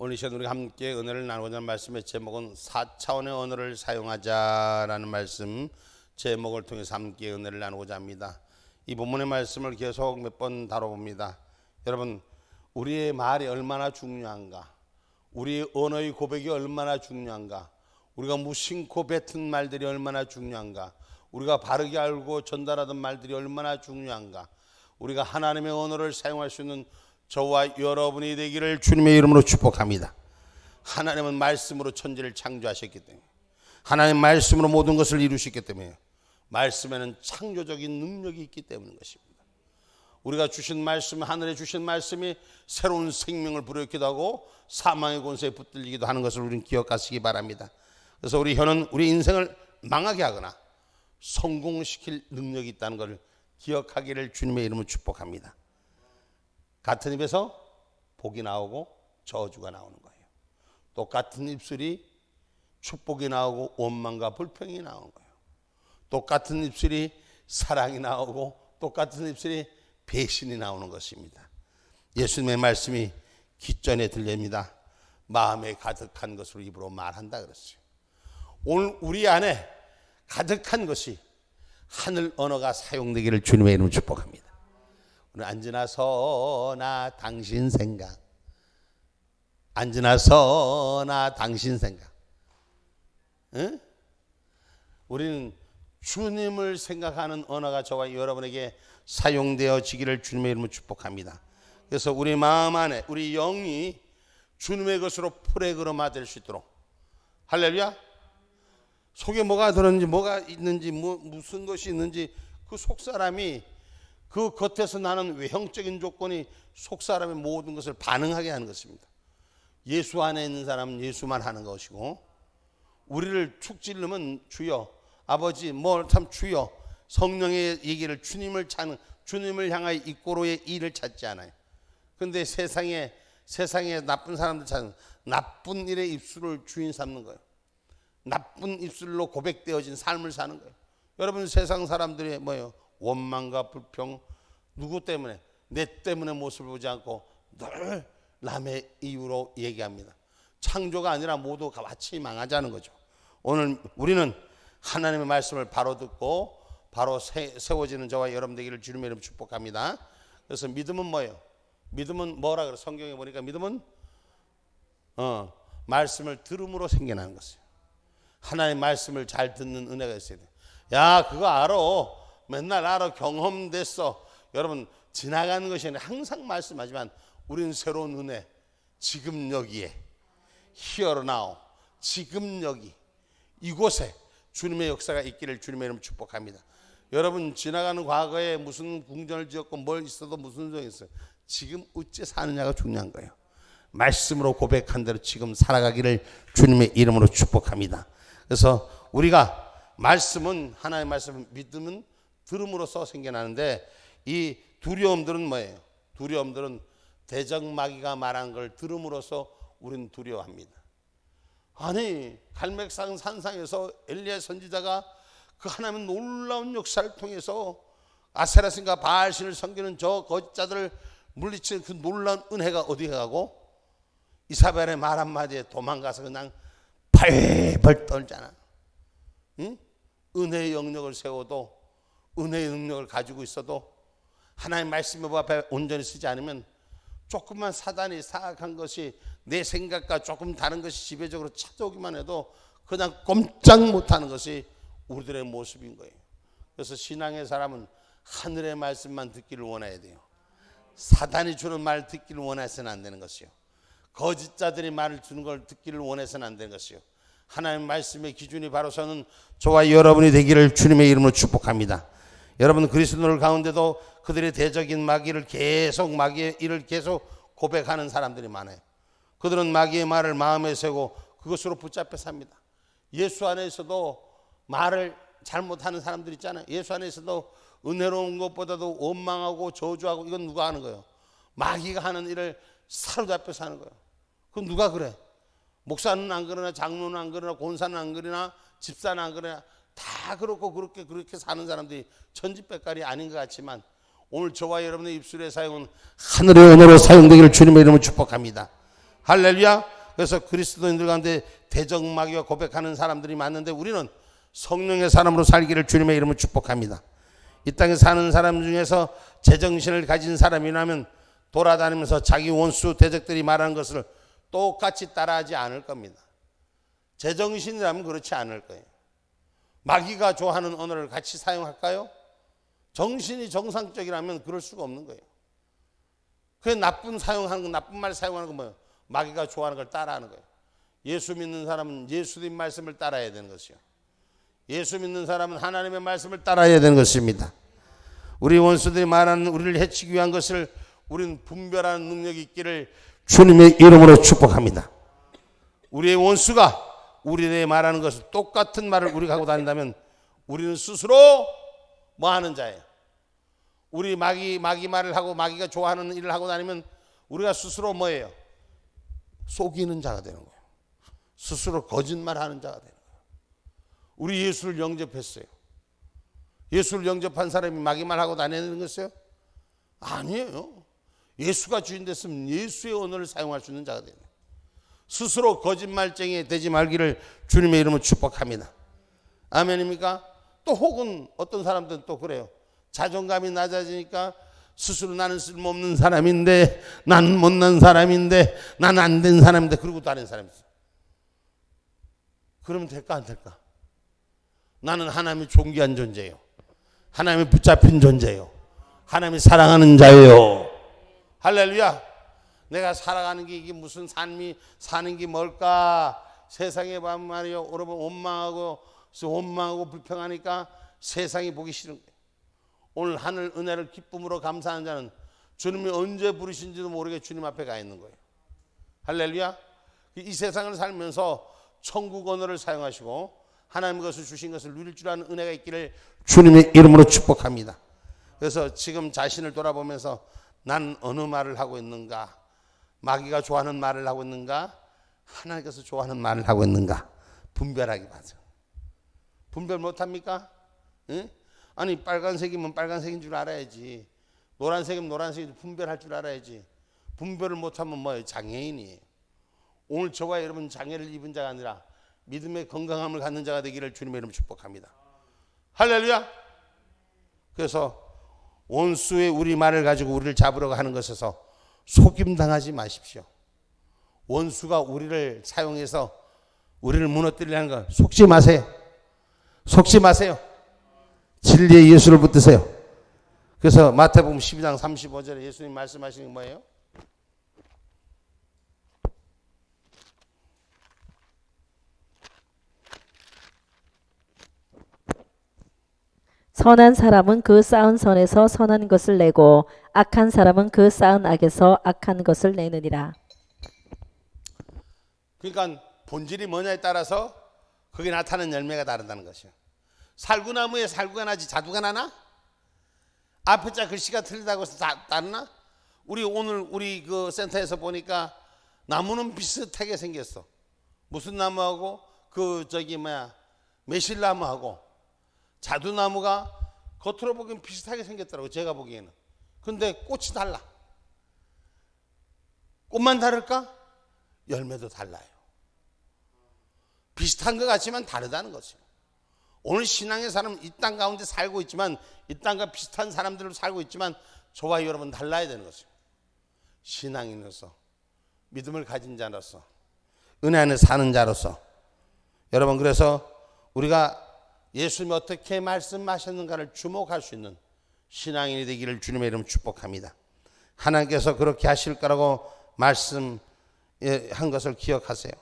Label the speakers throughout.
Speaker 1: 오늘 이 시간 우리가 함께 은혜를 나누고자 하는 말씀의 제목은 4차원의 언어를 사용하자라는 말씀 제목을 통해서 함께 은혜를 나누고자 합니다. 이 본문의 말씀을 계속 몇 번 다뤄봅니다. 여러분, 우리의 말이 얼마나 중요한가, 우리의 언어의 고백이 얼마나 중요한가, 우리가 무심코 뱉은 말들이 얼마나 중요한가, 우리가 바르게 알고 전달하던 말들이 얼마나 중요한가, 우리가 하나님의 언어를 사용할 수 있는 저와 여러분이 되기를 주님의 이름으로 축복합니다. 하나님은 말씀으로 천지를 창조하셨기 때문에, 하나님 말씀으로 모든 것을 이루셨기 때문에, 말씀에는 창조적인 능력이 있기 때문인 것입니다. 우리가 주신 말씀, 하늘에 주신 말씀이 새로운 생명을 불어일으키기도 하고 사망의 권세에 붙들리기도 하는 것을 우리는 기억하시기 바랍니다. 그래서 우리 혀는 우리 인생을 망하게 하거나 성공시킬 능력이 있다는 것을 기억하기를 주님의 이름으로 축복합니다. 같은 입에서 복이 나오고 저주가 나오는 거예요. 똑같은 입술이 축복이 나오고 원망과 불평이 나오는 거예요. 똑같은 입술이 사랑이 나오고 똑같은 입술이 배신이 나오는 것입니다. 예수님의 말씀이 기전에 들립니다. 마음에 가득한 것으로 입으로 말한다 그랬어요. 오늘 우리 안에 가득한 것이 하늘 언어가 사용되기를 주님의 이름으로 축복합니다. 오늘 앉으나 서나 당신 생각, 앉으나 서나 당신 생각. 응? 우리는 주님을 생각하는 언어가 저와 여러분에게 사용되어지기를 주님의 이름으로 축복합니다. 그래서 우리 마음 안에 우리 영이 주님의 것으로 풀에그러마 될 수 있도록, 할렐루야. 속에 뭐가 들었는지, 뭐가 있는지, 무슨 것이 있는지, 그 속사람이, 그 겉에서 나는 외형적인 조건이 속사람의 모든 것을 반응하게 하는 것입니다. 예수 안에 있는 사람은 예수만 하는 것이고, 우리를 축 찔르면 주여, 아버지, 참 주여, 성령의 얘기를, 주님을 찾는, 주님을 향하여 입고로의 일을 찾지 않아요. 그런데 세상에 나쁜 사람들 찾는, 나쁜 일의 입술을 주인 삼는 거예요. 나쁜 입술로 고백되어진 삶을 사는 거예요. 여러분, 세상 사람들이 뭐예요? 원망과 불평, 누구 때문에? 내 때문에 모습을 보지 않고 늘 남의 이유로 얘기합니다. 창조가 아니라 모두 같이 망하자는 거죠. 오늘 우리는 하나님의 말씀을 바로 듣고 바로 세워지는 저와 여러분 되기를 주님의 이름으로 축복합니다. 그래서 믿음은 뭐예요? 믿음은 뭐라 그래? 성경에 보니까 믿음은 말씀을 들음으로 생겨나는 것이에요. 하나님의 말씀을 잘 듣는 은혜가 있어야 돼요. 야, 그거 알아, 맨날 알아, 경험됐어. 여러분, 지나가는 것이 아니라 항상 말씀하지만 우리는 새로운 은혜, 지금 여기에, here now, 지금 여기, 이곳에 주님의 역사가 있기를 주님의 이름으로 축복합니다. 여러분, 지나가는 과거에 무슨 궁전을 지었고 뭘 있어도 무슨 소용이 있어요. 지금 어찌 사느냐가 중요한 거예요. 말씀으로 고백한 대로 지금 살아가기를 주님의 이름으로 축복합니다. 그래서 우리가 말씀은, 하나님의 말씀은, 믿음은 들음으로써 생겨나는데, 이 두려움들은 뭐예요? 두려움들은 대적마귀가 말한 걸 들음으로써 우리는 두려워합니다. 아니, 갈멜산 산상에서 엘리야 선지자가 그 하나님의 놀라운 역사를 통해서 아세라신과 바알신을 섬기는 저 거짓자들을 물리치는 그 놀라운 은혜가 어디에 가고, 이사벨의 말 한마디에 도망가서 그냥 발벌 떨잖아. 응? 은혜의 영역을 세워도, 은혜의 능력을 가지고 있어도 하나님 말씀의 앞에 온전히 쓰지 않으면 조금만 사단이 사악한 것이 내 생각과 조금 다른 것이 지배적으로 찾아오기만 해도 그냥 꼼짝 못하는 것이 우리들의 모습인 거예요. 그래서 신앙의 사람은 하늘의 말씀만 듣기를 원해야 돼요. 사단이 주는 말 듣기를 원해서는 안 되는 것이요. 거짓자들이 말을 주는 걸 듣기를 원해서는 안 되는 것이요. 하나님 말씀의 기준이 바로 서는 저와 여러분이 되기를 주님의 이름으로 축복합니다. 여러분, 그리스도인들 가운데도 그들의 대적인 마귀를 계속, 마귀의 일을 계속 고백하는 사람들이 많아요. 그들은 마귀의 말을 마음에 새고 그것으로 붙잡혀 삽니다. 예수 안에서도 말을 잘못하는 사람들 있잖아요. 예수 안에서도 은혜로운 것보다도 원망하고 저주하고, 이건 누가 하는 거예요? 마귀가 하는 일을 사로잡혀서 하는 거예요. 그건 누가 그래? 목사는 안 그러나, 장로는 안 그러나, 권사는 안 그러나, 집사는 안 그러나, 다 그렇고 그렇게 사는 사람들이 천지백갈이 아닌 것 같지만, 오늘 저와 여러분의 입술의 사용은 하늘의 언어로 사용되기를 주님의 이름으로 축복합니다. 할렐루야. 그래서 그리스도인들 가운데 대적마귀와 고백하는 사람들이 많은데 우리는 성령의 사람으로 살기를 주님의 이름으로 축복합니다. 이 땅에 사는 사람 중에서 제정신을 가진 사람이라면 돌아다니면서 자기 원수 대적들이 말하는 것을 똑같이 따라하지 않을 겁니다. 제정신이라면 그렇지 않을 거예요. 마귀가 좋아하는 언어를 같이 사용할까요? 정신이 정상적이라면 그럴 수가 없는 거예요. 그 나쁜 말 사용하는 건 뭐예요? 마귀가 좋아하는 걸 따라하는 거예요. 예수 믿는 사람은 예수님 말씀을 따라야 되는 것이요. 예수 믿는 사람은 하나님의 말씀을 따라야 되는 것입니다. 우리 원수들이 말하는 우리를 해치기 위한 것을 우리는 분별하는 능력이 있기를 주님의 이름으로 축복합니다. 우리의 원수가 우리에 말하는 것을 똑같은 말을 우리가 하고 다닌다면 우리는 스스로 뭐 하는 자예요? 우리 마귀 말을 하고 마귀가 좋아하는 일을 하고 다니면 우리가 스스로 뭐예요? 속이는 자가 되는 거예요. 스스로 거짓말하는 자가 되는 거예요. 우리 예수를 영접했어요. 예수를 영접한 사람이 마귀 말하고 다니는 것이요? 아니에요. 예수가 주인 됐으면 예수의 언어를 사용할 수 있는 자가 되는 거예요. 스스로 거짓말쟁이 되지 말기를 주님의 이름으로 축복합니다. 아멘입니까? 또 혹은 어떤 사람들은 또 그래요. 자존감이 낮아지니까 스스로 나는 쓸모없는 사람인데, 나는 못난 사람인데, 나는 안 된 사람인데 그러고 다니는 사람이 있어요. 그러면 될까 안 될까? 나는 하나님이 존귀한 존재예요. 하나님이 붙잡힌 존재예요. 하나님이 사랑하는 자예요. 할렐루야. 내가 살아가는 게 이게 무슨 삶이 사는 게 뭘까? 세상에 보면 말이요, 여러분 원망하고 불평하니까 세상이 보기 싫은 거예요. 오늘 하늘 은혜를 기쁨으로 감사하는 자는 주님이 언제 부르신지도 모르게 주님 앞에 가 있는 거예요. 할렐루야. 이 세상을 살면서 천국 언어를 사용하시고 하나님 것을 주신 것을 누릴 줄 아는 은혜가 있기를 주님의 이름으로 축복합니다. 그래서 지금 자신을 돌아보면서 난 어느 말을 하고 있는가? 마귀가 좋아하는 말을 하고 있는가? 하나님께서 좋아하는 말을 하고 있는가? 분별하기 바죠. 분별 못합니까? 응? 아니 빨간색이면 빨간색인 줄 알아야지. 노란색이면 노란색인 줄 분별할 줄 알아야지. 분별을 못하면 뭐예요? 장애인이에요. 오늘 저와 여러분 장애를 입은 자가 아니라 믿음의 건강함을 갖는 자가 되기를 주님의 이름으로 축복합니다. 할렐루야. 그래서 원수의 우리 말을 가지고 우리를 잡으려고 하는 것에서 속임당하지 마십시오. 원수가 우리를 사용해서 우리를 무너뜨리려는 건 속지 마세요. 속지 마세요. 진리의 예수를 붙드세요. 그래서 마태복음 12장 35절에 예수님 말씀하시는 게 뭐예요?
Speaker 2: 선한 사람은 그 쌓은 선에서 선한 것을 내고 악한 사람은 그 쌓은 악에서 악한 것을 내느니라.
Speaker 1: 그러니까 본질이 뭐냐에 따라서 그게 나타나는 열매가 다르다는 것이요. 살구나무에 살구가 나지 자두가 나나? 앞에 자 글씨가 틀리다고 해서 다르나? 오늘 우리 그 센터에서 보니까 나무는 비슷하게 생겼어. 무슨 나무하고 매실나무하고 자두나무가 겉으로 보기엔 비슷하게 생겼더라고, 제가 보기에는. 근데 꽃이 달라. 꽃만 다를까? 열매도 달라요. 비슷한 것 같지만 다르다는 거죠. 오늘 신앙의 사람은 이 땅 가운데 살고 있지만, 이 땅과 비슷한 사람들로 살고 있지만 저와 여러분 달라야 되는 거죠. 신앙인으로서, 믿음을 가진 자로서, 은혜 안에 사는 자로서. 여러분, 그래서 우리가 예수님이 어떻게 말씀하셨는가를 주목할 수 있는 신앙인이 되기를 주님의 이름으로 축복합니다. 하나님께서 그렇게 하실 거라고 말씀한 것을 기억하세요.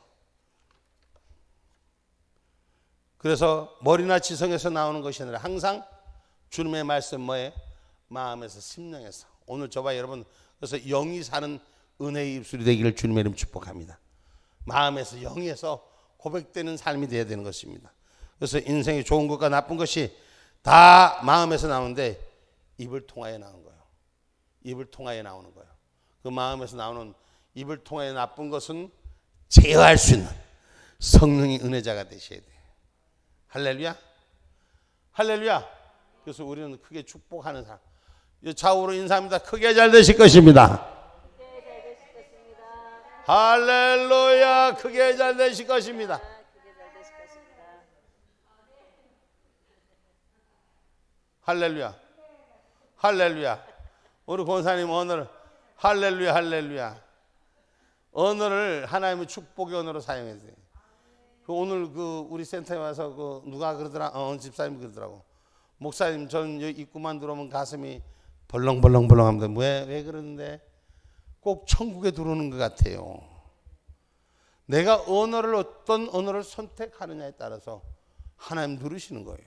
Speaker 1: 그래서 머리나 지성에서 나오는 것이 아니라 항상 주님의 말씀 뭐예요? 마음에서, 심령에서. 오늘 저와 여러분, 그래서 영이 사는 은혜의 입술이 되기를 주님의 이름 축복합니다. 마음에서, 영에서 고백되는 삶이 되어야 되는 것입니다. 그래서 인생의 좋은 것과 나쁜 것이 다 마음에서 나오는데 입을 통하여 나오는 거예요. 입을 통하여 나오는 거예요. 그 마음에서 나오는 입을 통하여 나쁜 것은 제어할 수 있는 성령의 은혜자가 되셔야 돼요. 할렐루야. 할렐루야. 그래서 우리는 크게 축복하는 사람. 좌우로 인사합니다. 크게 잘 되실 것입니다. 할렐루야. 크게 잘 되실 것입니다. 할렐루야. 할렐루야. 우리 권사님 오늘 할렐루야 할렐루야. 언어를 하나님의 축복의 언어로 사용했어요. 오늘 우리 센터에 와서 누가 그러더라, 집사님이 그러더라고. 목사님, 전 여기 입구만 들어오면 가슴이 벌렁벌렁벌렁합니다. 왜 그러는데? 꼭 천국에 들어오는 것 같아요. 내가 어떤 언어를 선택하느냐에 따라서 하나님 누르시는 거예요.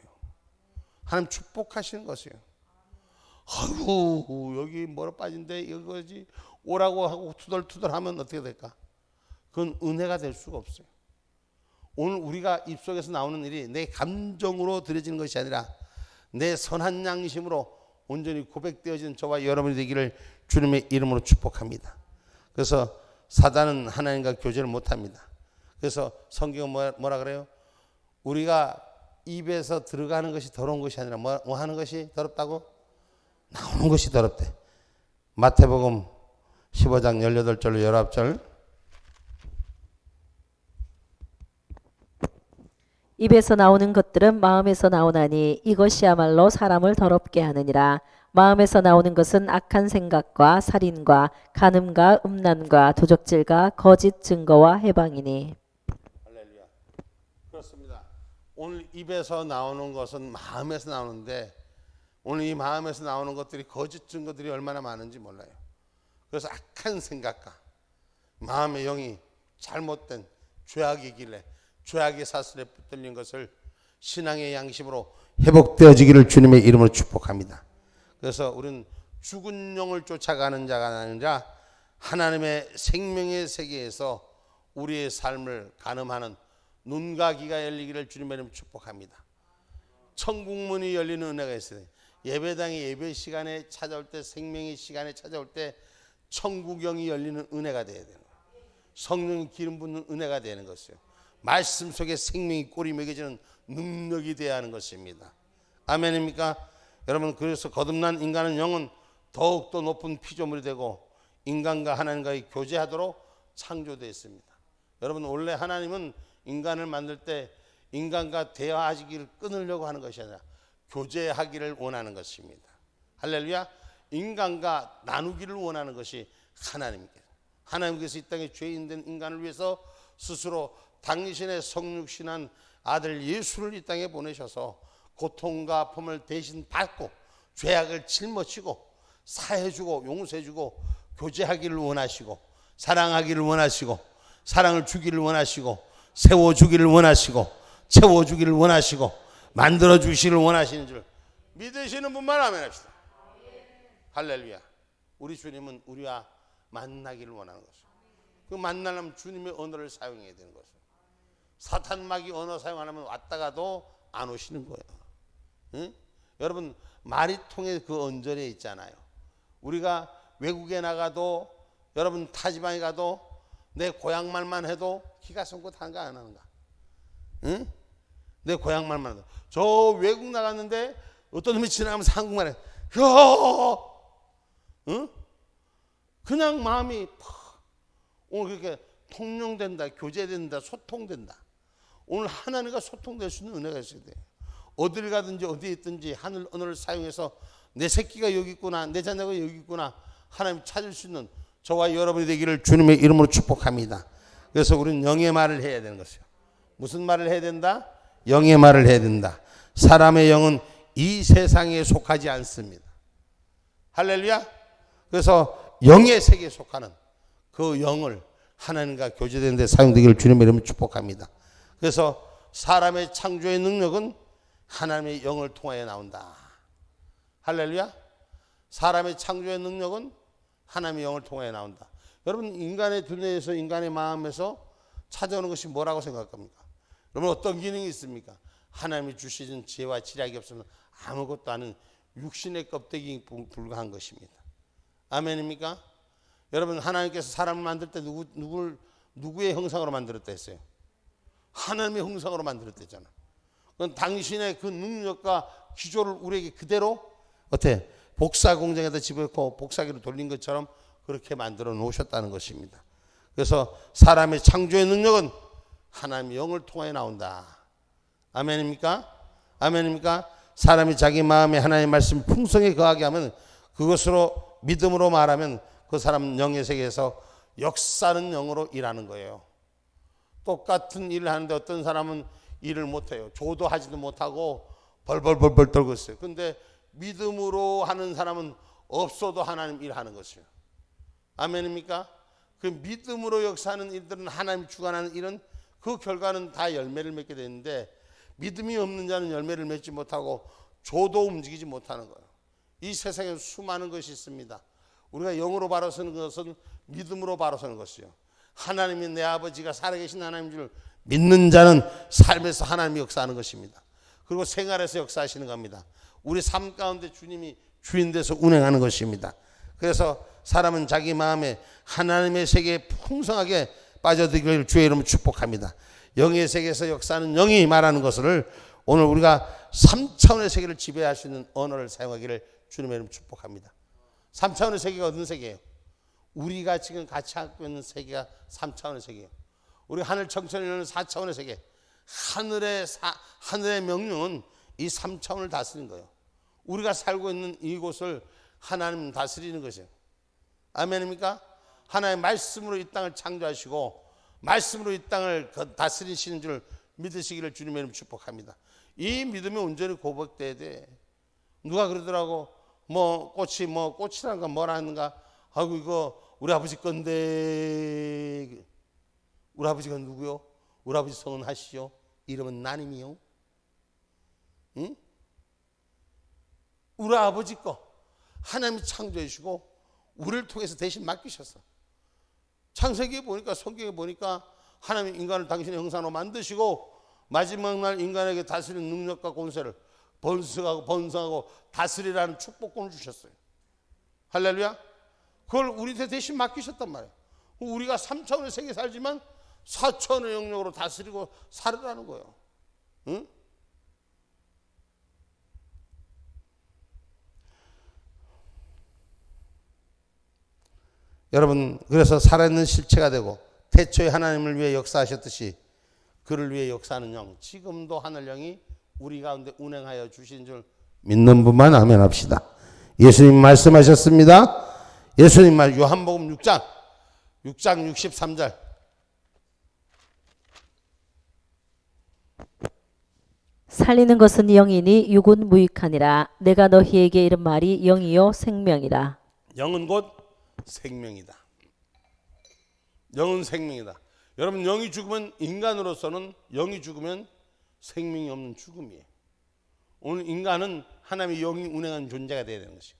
Speaker 1: 하나님 축복하시는 것이에요. 아이고 여기 뭐라 빠진데 이거지 오라고 하고 투덜투덜하면 어떻게 될까? 그건 은혜가 될 수가 없어요. 오늘 우리가 입속에서 나오는 일이 내 감정으로 드려지는 것이 아니라 내 선한 양심으로 온전히 고백되어진 저와 여러분이 되기를 주님의 이름으로 축복합니다. 그래서 사단은 하나님과 교제를 못합니다. 그래서 성경은 뭐라 그래요? 우리가 입에서 들어가는 것이 더러운 것이 아니라 뭐 하는 것이 더럽다고? 나오는 것이 더럽대. 마태복음 15장 18절로 19절.
Speaker 2: 입에서 나오는 것들은 마음에서 나오나니 이것이야말로 사람을 더럽게 하느니라. 마음에서 나오는 것은 악한 생각과 살인과 간음과 음란과 도적질과 거짓 증거와 해방이니.
Speaker 1: 할렐루야. 그렇습니다. 오늘 입에서 나오는 것은 마음에서 나오는데 오늘 이 마음에서 나오는 것들이 거짓 증거들이 얼마나 많은지 몰라요. 그래서 악한 생각과 마음의 영이 잘못된 죄악이길래 죄악의 사슬에 붙들린 것을 신앙의 양심으로 회복되어지기를 주님의 이름으로 축복합니다. 그래서 우리는 죽은 영을 쫓아가는 자가 아니라 하나님의 생명의 세계에서 우리의 삶을 가늠하는 눈과 귀가 열리기를 주님의 이름으로 축복합니다. 천국문이 열리는 은혜가 있어요. 예배당의 예배 시간에 찾아올 때, 생명의 시간에 찾아올 때 천국영이 열리는 은혜가 되어야 되는 거예요. 성령이 기름 붓는 은혜가 되는 것이요. 말씀 속에 생명이 꼬리 매겨지는 능력이 되어야 하는 것입니다. 아멘입니까? 여러분, 그래서 거듭난 인간은 영은 더욱더 높은 피조물이 되고 인간과 하나님과의 교제하도록 창조되었습니다. 여러분, 원래 하나님은 인간을 만들 때 인간과 대화하기를 끊으려고 하는 것이 아니라 교제하기를 원하는 것입니다. 할렐루야. 인간과 나누기를 원하는 것이 하나님께서. 하나님께서 이 땅에 죄인된 인간을 위해서 스스로 당신의 성육신한 아들 예수를 이 땅에 보내셔서 고통과 아픔을 대신 받고 죄악을 짊어지고 사해주고 용서해주고 교제하기를 원하시고 사랑하기를 원하시고 사랑을 주기를 원하시고 세워주기를 원하시고 채워주기를 원하시고 만들어주시기를 원하시는 줄 믿으시는 분만 아멘 합시다. 할렐루야. 우리 주님은 우리와 만나기를 원하는 것이죠. 그 만나려면 주님의 언어를 사용해야 되는 것이죠. 사탄막이 언어 사용 안 하면 왔다가도 안 오시는 거예요. 응? 여러분, 말이 통해 그 언저리에 있잖아요. 우리가 외국에 나가도 여러분 타지방에 가도 내 고향말만 해도 기가 솟고 한가 안 하는가? 응? 내 고향말만 해도. 저 외국 나갔는데 어떤 놈이 지나가면서 한국말에 응? 그냥 마음이 오늘 그렇게 통용된다, 교제된다, 소통된다. 오늘 하나님과 소통될 수 있는 은혜가 있어야 돼요. 어딜 가든지 어디에 있든지 하늘 언어를 사용해서 내 새끼가 여기 있구나, 내 자녀가 여기 있구나 하나님 찾을 수 있는 저와 여러분이 되기를 주님의 이름으로 축복합니다. 그래서 우리는 영의 말을 해야 되는 것이요. 무슨 말을 해야 된다? 영의 말을 해야 된다. 사람의 영은 이 세상에 속하지 않습니다. 할렐루야. 그래서 영의 세계에 속하는 그 영을 하나님과 교제되는 데 사용되기를 주님의 이름으로 축복합니다. 그래서 사람의 창조의 능력은 하나님의 영을 통하여 나온다. 할렐루야. 사람의 창조의 능력은 하나님의 영을 통하여 나온다. 여러분, 인간의 두뇌에서 인간의 마음에서 찾아오는 것이 뭐라고 생각합니까? 여러분, 어떤 기능이 있습니까? 하나님이 주시는 지혜와 지략이 없으면 아무것도 아닌 육신의 껍데기 불과한 것입니다. 아멘입니까? 여러분, 하나님께서 사람을 만들 때 누구의 형상으로 만들었다 했어요? 하나님의 형상으로 만들었다잖아. 그건 당신의 그 능력과 기조를 우리에게 그대로 어때? 복사 공장에다 집어넣고 복사기로 돌린 것처럼 그렇게 만들어 놓으셨다는 것입니다. 그래서 사람의 창조의 능력은 하나님의 영을 통하여 나온다. 아멘입니까? 아멘입니까? 사람이 자기 마음에 하나님의 말씀 풍성히 거하게 하면 그것으로 믿음으로 말하면 그 사람은 영의 세계에서 역사는 영으로 일하는 거예요. 똑같은 일을 하는데 어떤 사람은 일을 못해요. 조도하지도 못하고 벌벌 떨고 있어요. 그런데 믿음으로 하는 사람은 없어도 하나님 일하는 것이에요. 아멘입니까? 그 믿음으로 역사하는 일들은 하나님 주관하는 일은 그 결과는 다 열매를 맺게 되는데 믿음이 없는 자는 열매를 맺지 못하고 조도 움직이지 못하는 거예요. 이 세상에 수많은 것이 있습니다. 우리가 영으로 바로 서는 것은 믿음으로 바로 서는 것이요. 하나님이 내 아버지가 살아계신 하나님인 줄 믿는 자는 삶에서 하나님이 역사하는 것입니다. 그리고 생활에서 역사하시는 겁니다. 우리 삶 가운데 주님이 주인 돼서 운행하는 것입니다. 그래서 사람은 자기 마음에 하나님의 세계에 풍성하게 빠져들기를 주의 이름으로 축복합니다. 영의 세계에서 역사하는 영이 말하는 것을 오늘 우리가 3차원의 세계를 지배할 수 있는 언어를 사용하기를 주님의 이름으로 축복합니다. 3차원의 세계가 어떤 세계예요? 우리가 지금 같이 갖고 있는 세계가 3차원의 세계예요. 우리 하늘 청천이라는 4차원의 세계. 하늘의 명령은 이 3차원을 다스리는 거예요. 우리가 살고 있는 이곳을 하나님 다스리는 것이에요. 아멘입니까? 하나님의 말씀으로 이 땅을 창조하시고 말씀으로 이 땅을 다스리시는 줄 믿으시기를 주님의 이름으로 축복합니다. 이 믿음이 온전히 고백돼야 돼. 누가 그러더라고. 꽃이란가 뭐라는가. 아이고 이거 우리 아버지 건데. 우리 아버지가 누구요? 우리 아버지 성은 하시죠. 이름은 나님이요. 응? 우리 아버지 거 하나님이 창조해 주시고 우리를 통해서 대신 맡기셨어. 창세기에 보니까 성경에 보니까 하나님이 인간을 당신의 형상으로 만드시고 마지막 날 인간에게 다스리는 능력과 권세를 번성하고 다스리라는 축복권을 주셨어요. 할렐루야. 그걸 우리한테 대신 맡기셨단 말이에요. 우리가 3차원의 세계에 살지만 4차원의 영역으로 다스리고 살으라는 거예요. 응? 여러분, 그래서 살아있는 실체가 되고 태초에 하나님을 위해 역사하셨듯이 그를 위해 역사하는 영, 지금도 하늘 영이 우리 가운데 운행하여 주신 줄 믿는 분만 아멘 합시다. 예수님 말씀하셨습니다. 예수님 말 요한복음 6장 63절.
Speaker 2: 살리는 것은 영이니 육은 무익하니라. 내가 너희에게 이른 말이 영이요 생명이라.
Speaker 1: 영은 곧 생명이다. 영은 생명이다. 여러분, 영이 죽으면 인간으로서는 영이 죽으면 생명이 없는 죽음이에요. 오늘 인간은 하나님의 영이 운행한 존재가 되어야 되는 것이에요.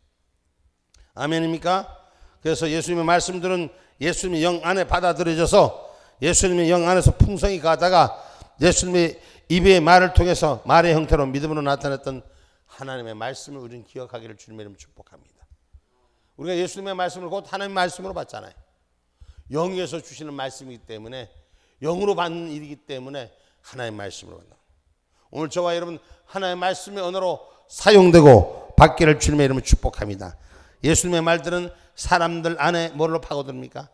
Speaker 1: 아멘입니까? 그래서 예수님의 말씀들은 예수님의 영 안에 받아들여져서 예수님의 영 안에서 풍성히 가다가 예수님의 입의 말을 통해서 말의 형태로 믿음으로 나타냈던 하나님의 말씀을 우리는 기억하기를 주님의 이름으로 축복합니다. 우리가 예수님의 말씀을 곧 하나님의 말씀으로 받잖아요. 영에서 주시는 말씀이기 때문에 영으로 받는 일이기 때문에 하나님의 말씀으로 받는. 오늘 저와 여러분 하나님의 말씀의 언어로 사용되고 받기를 주님의 이름으로 축복합니다. 예수님의 말들은 사람들 안에 뭐로 파고듭니까?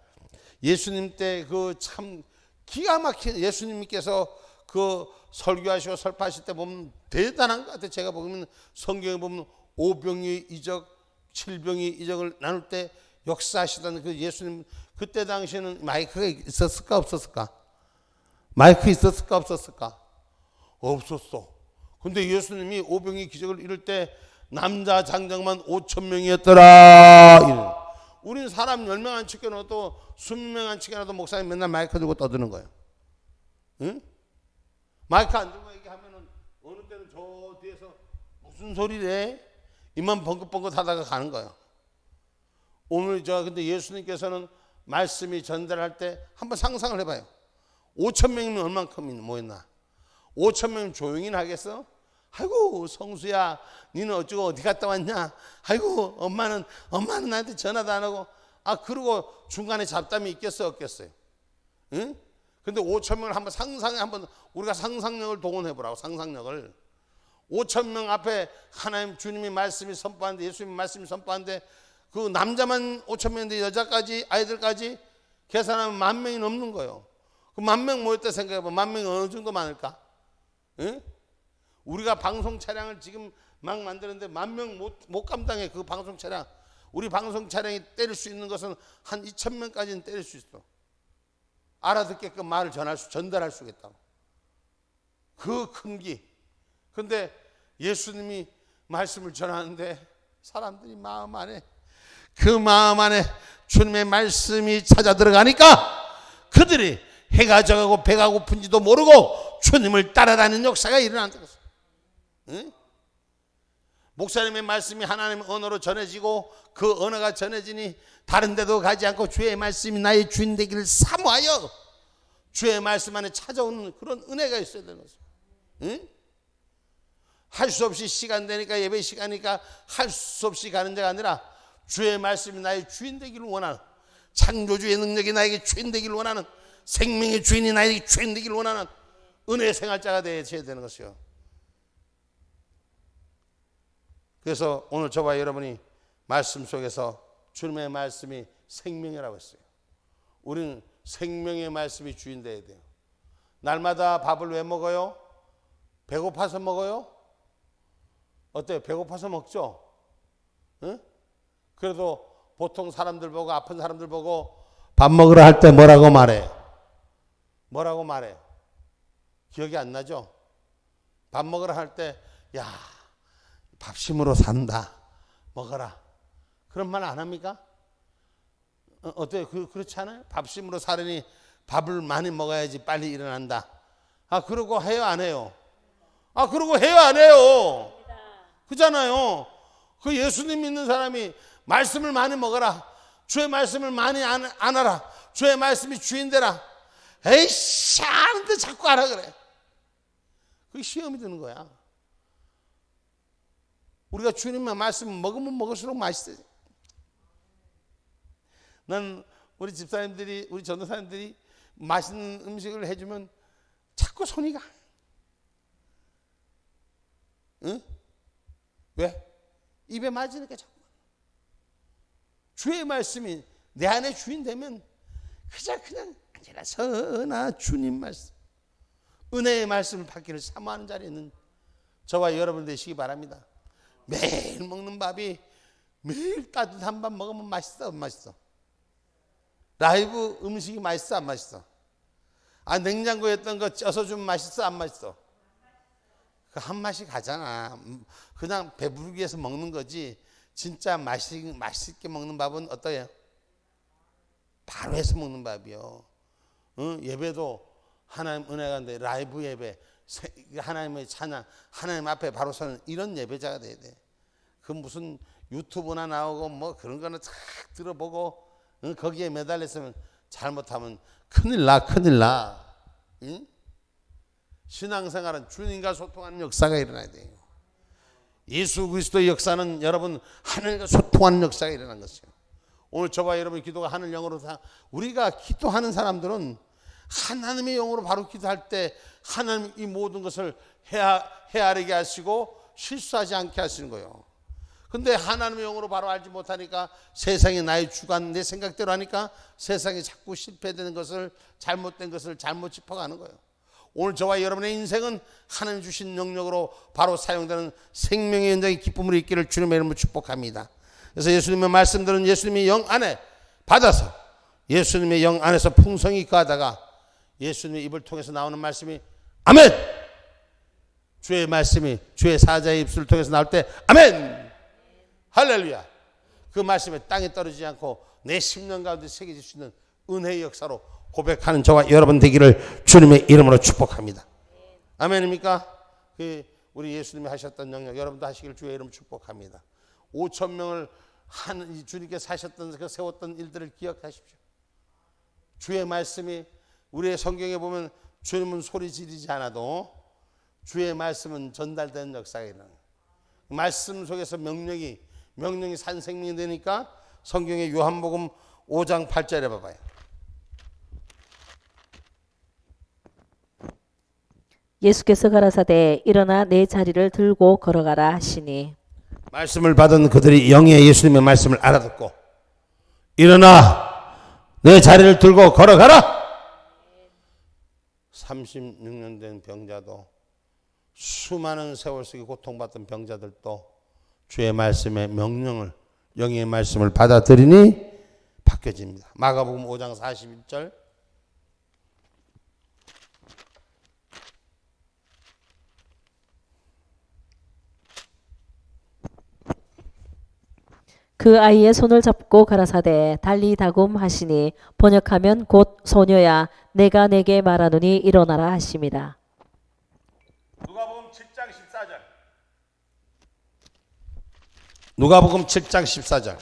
Speaker 1: 예수님 때 그 참 기가 막힌 예수님께서 그 설교하시고 설파하실 때 보면 대단한 것 같아요. 제가 보면 성경에 보면 오병이 이적, 칠병이 이적을 나눌 때 역사하시던 그 예수님 그때 당시에는 마이크가 있었을까 없었을까? 마이크 있었을까 없었을까? 없었어. 근데 예수님이 오병이 기적을 이룰 때 남자 장정만 5,000명이었더라. 우린 사람 10명 안 치켜놔도 20명 안 치켜놔도 목사님 맨날 마이크 들고 떠드는 거예요. 응? 마이크 안 들고 얘기하면은 어느 때는 저 뒤에서 무슨 소리래? 입만 벙긋벙긋 하다가 가는 거예요. 오늘 근데 예수님께서는 말씀이 전달할 때 한번 상상을 해봐요. 5,000명이면 얼만큼 모였나? 5,000명 조용히 하겠어? 아이고 성수야 니는 어쩌고 어디 갔다 왔냐? 아이고 엄마는 나한테 전화도 안 하고. 그러고 중간에 잡담이 있겠어요 없겠어요? 응? 근데 5,000명을 한번 우리가 상상력을 동원해보라고. 상상력을 5,000명 앞에 하나님 주님의 말씀이 선포하는데 예수님의 말씀이 선포하는데 그 남자만 5,000명인데 여자까지 아이들까지 계산하면 10,000명이 넘는 거예요. 그 10,000명 모였다 생각해보면 10,000명이 어느 정도 많을까? 응? 우리가 방송 차량을 지금 막 만드는데 10,000명 못 감당해. 그 방송 차량. 우리 방송 차량이 때릴 수 있는 것은 한 2,000명까지는 때릴 수 있어. 알아듣게끔 말을 전달할 수 있겠다고. 그 큰 기. 근데 예수님이 말씀을 전하는데 사람들이 마음 안에, 그 마음 안에 주님의 말씀이 찾아 들어가니까 그들이 해가 져가고 배가 고픈지도 모르고 주님을 따라다니는 역사가 일어난다는 것이에요. 응? 목사님의 말씀이 하나님의 언어로 전해지고 그 언어가 전해지니 다른 데도 가지 않고 주의 말씀이 나의 주인 되기를 사모하여 주의 말씀 안에 찾아오는 그런 은혜가 있어야 되는 거죠. 응? 할 수 없이 시간 되니까, 예배 시간이니까 할 수 없이 가는 자가 아니라 주의 말씀이 나의 주인 되기를 원하는, 창조주의 능력이 나에게 주인 되기를 원하는, 생명의 주인이 나에게 주인 되기를 원하는 은혜의 생활자가 되어야 되는 것이요. 그래서 오늘 저와 여러분이 말씀 속에서 주님의 말씀이 생명이라고 했어요. 우리는 생명의 말씀이 주인 되어야 돼요. 날마다 밥을 왜 먹어요? 배고파서 먹어요? 어때요? 배고파서 먹죠? 응? 그래도 보통 사람들 보고, 아픈 사람들 보고 밥 먹으러 할 때 뭐라고 말해? 뭐라고 말해? 기억이 안 나죠? 밥 먹으러 할 때, 야, 밥심으로 산다. 먹어라. 그런 말 안 합니까? 어때요? 그렇지 않아요? 밥심으로 사려니 밥을 많이 먹어야지 빨리 일어난다. 아, 그러고 해요, 안 해요? 아, 그러고 해요, 안 해요? 그잖아요. 그 예수님 믿는 사람이 말씀을 많이 먹어라. 주의 말씀을 많이 안아라. 주의 말씀이 주인 되라. 에이씨, 아는데 자꾸 하라 그래. 그게 시험이 드는 거야. 우리가 주님의 말씀 먹으면 먹을수록 맛있어요. 난 우리 집사님들이, 우리 전도사님들이 맛있는 음식을 해주면 자꾸 손이 가. 응? 왜? 입에 맞으니까 자꾸. 주의 말씀이 내 안에 주인 되면 그냥 언제나 선하 주님 말씀, 은혜의 말씀을 받기를 사모하는 자리에 있는 저와 여러분 되시기 바랍니다. 매일 먹는 밥이 매일 따뜻한 밥 먹으면 맛있어, 안 맛있어? 라이브 음식이 맛있어, 안 맛있어? 아, 냉장고에 있던 거 쪄서 주면 맛있어, 안 맛있어? 그 한 맛이 가잖아. 그냥 배부르기 위해서 먹는 거지. 진짜 맛있게 먹는 밥은 어떠해요? 바로 해서 먹는 밥이요. 응? 예배도 하나님 은혜가 있는데 라이브 예배, 하나님의 찬양, 하나님 앞에 바로 서는 이런 예배자가 돼야 돼. 그 무슨 유튜브나 나오고 뭐 그런 거는 탁 들어보고, 응? 거기에 매달렸으면 잘못하면 큰일 나. 응? 신앙생활은 주님과 소통하는 역사가 일어나야 돼요. 예수 그리스도의 역사는 여러분 하늘과 소통하는 역사가 일어난 것이에요. 오늘 저와 여러분의 기도가 하늘 영으로 우리가 기도하는 사람들은 하나님의 영으로 바로 기도할 때 하나님 이 모든 것을 헤아리게 하시고 실수하지 않게 하시는 거예요. 근데 하나님의 영으로 바로 알지 못하니까 세상이 나의 주관, 내 생각대로 하니까 세상이 자꾸 실패되는 것을, 잘못된 것을 잘못 짚어가는 거예요. 오늘 저와 여러분의 인생은 하나님 주신 능력으로 바로 사용되는 생명의 현장의 기쁨으로 있기를 주님의 이름으로 축복합니다. 그래서 예수님의 말씀들은 예수님의 영 안에 받아서 예수님의 영 안에서 풍성히 거하다가 예수님의 입을 통해서 나오는 말씀이 아멘! 주의 말씀이 주의 사자의 입술을 통해서 나올 때 아멘! 할렐루야! 그 말씀이 땅에 떨어지지 않고 내 심령 가운데 새겨질 수 있는 은혜의 역사로 고백하는 저와 여러분 되기를 주님의 이름으로 축복합니다. 아멘입니까? 우리 예수님이 하셨던 영역 여러분도 하시기를 주의 이름으로 축복합니다. 5,000명을 주님께서 하셨던, 세웠던 일들을 기억하십시오. 주의 말씀이 우리의 성경에 보면 주님은 소리 지르지 않아도 주의 말씀은 전달되는 역사가 일어나요. 말씀 속에서 명령이 산생명이 되니까 성경의 요한복음 5장 8절에 봐봐요.
Speaker 2: 예수께서 가라사대 일어나 내 자리를 들고 걸어가라 하시니
Speaker 1: 말씀을 받은 그들이 영의 예수님의 말씀을 알아듣고 일어나 내 자리를 들고 걸어가라. 36년 된 병자도, 수많은 세월 속에 고통받던 병자들도 주의 말씀의 명령을, 영의 말씀을 받아들이니 바뀌어집니다. 마가복음 5장 41절.
Speaker 2: 그 아이의 손을 잡고 가라사대 달리 다굼 하시니 번역하면 곧 소녀야 내가 내게 말하노니 일어나라 하심이라.
Speaker 1: 누가복음 7장 14절. 누가복음 7장 14절.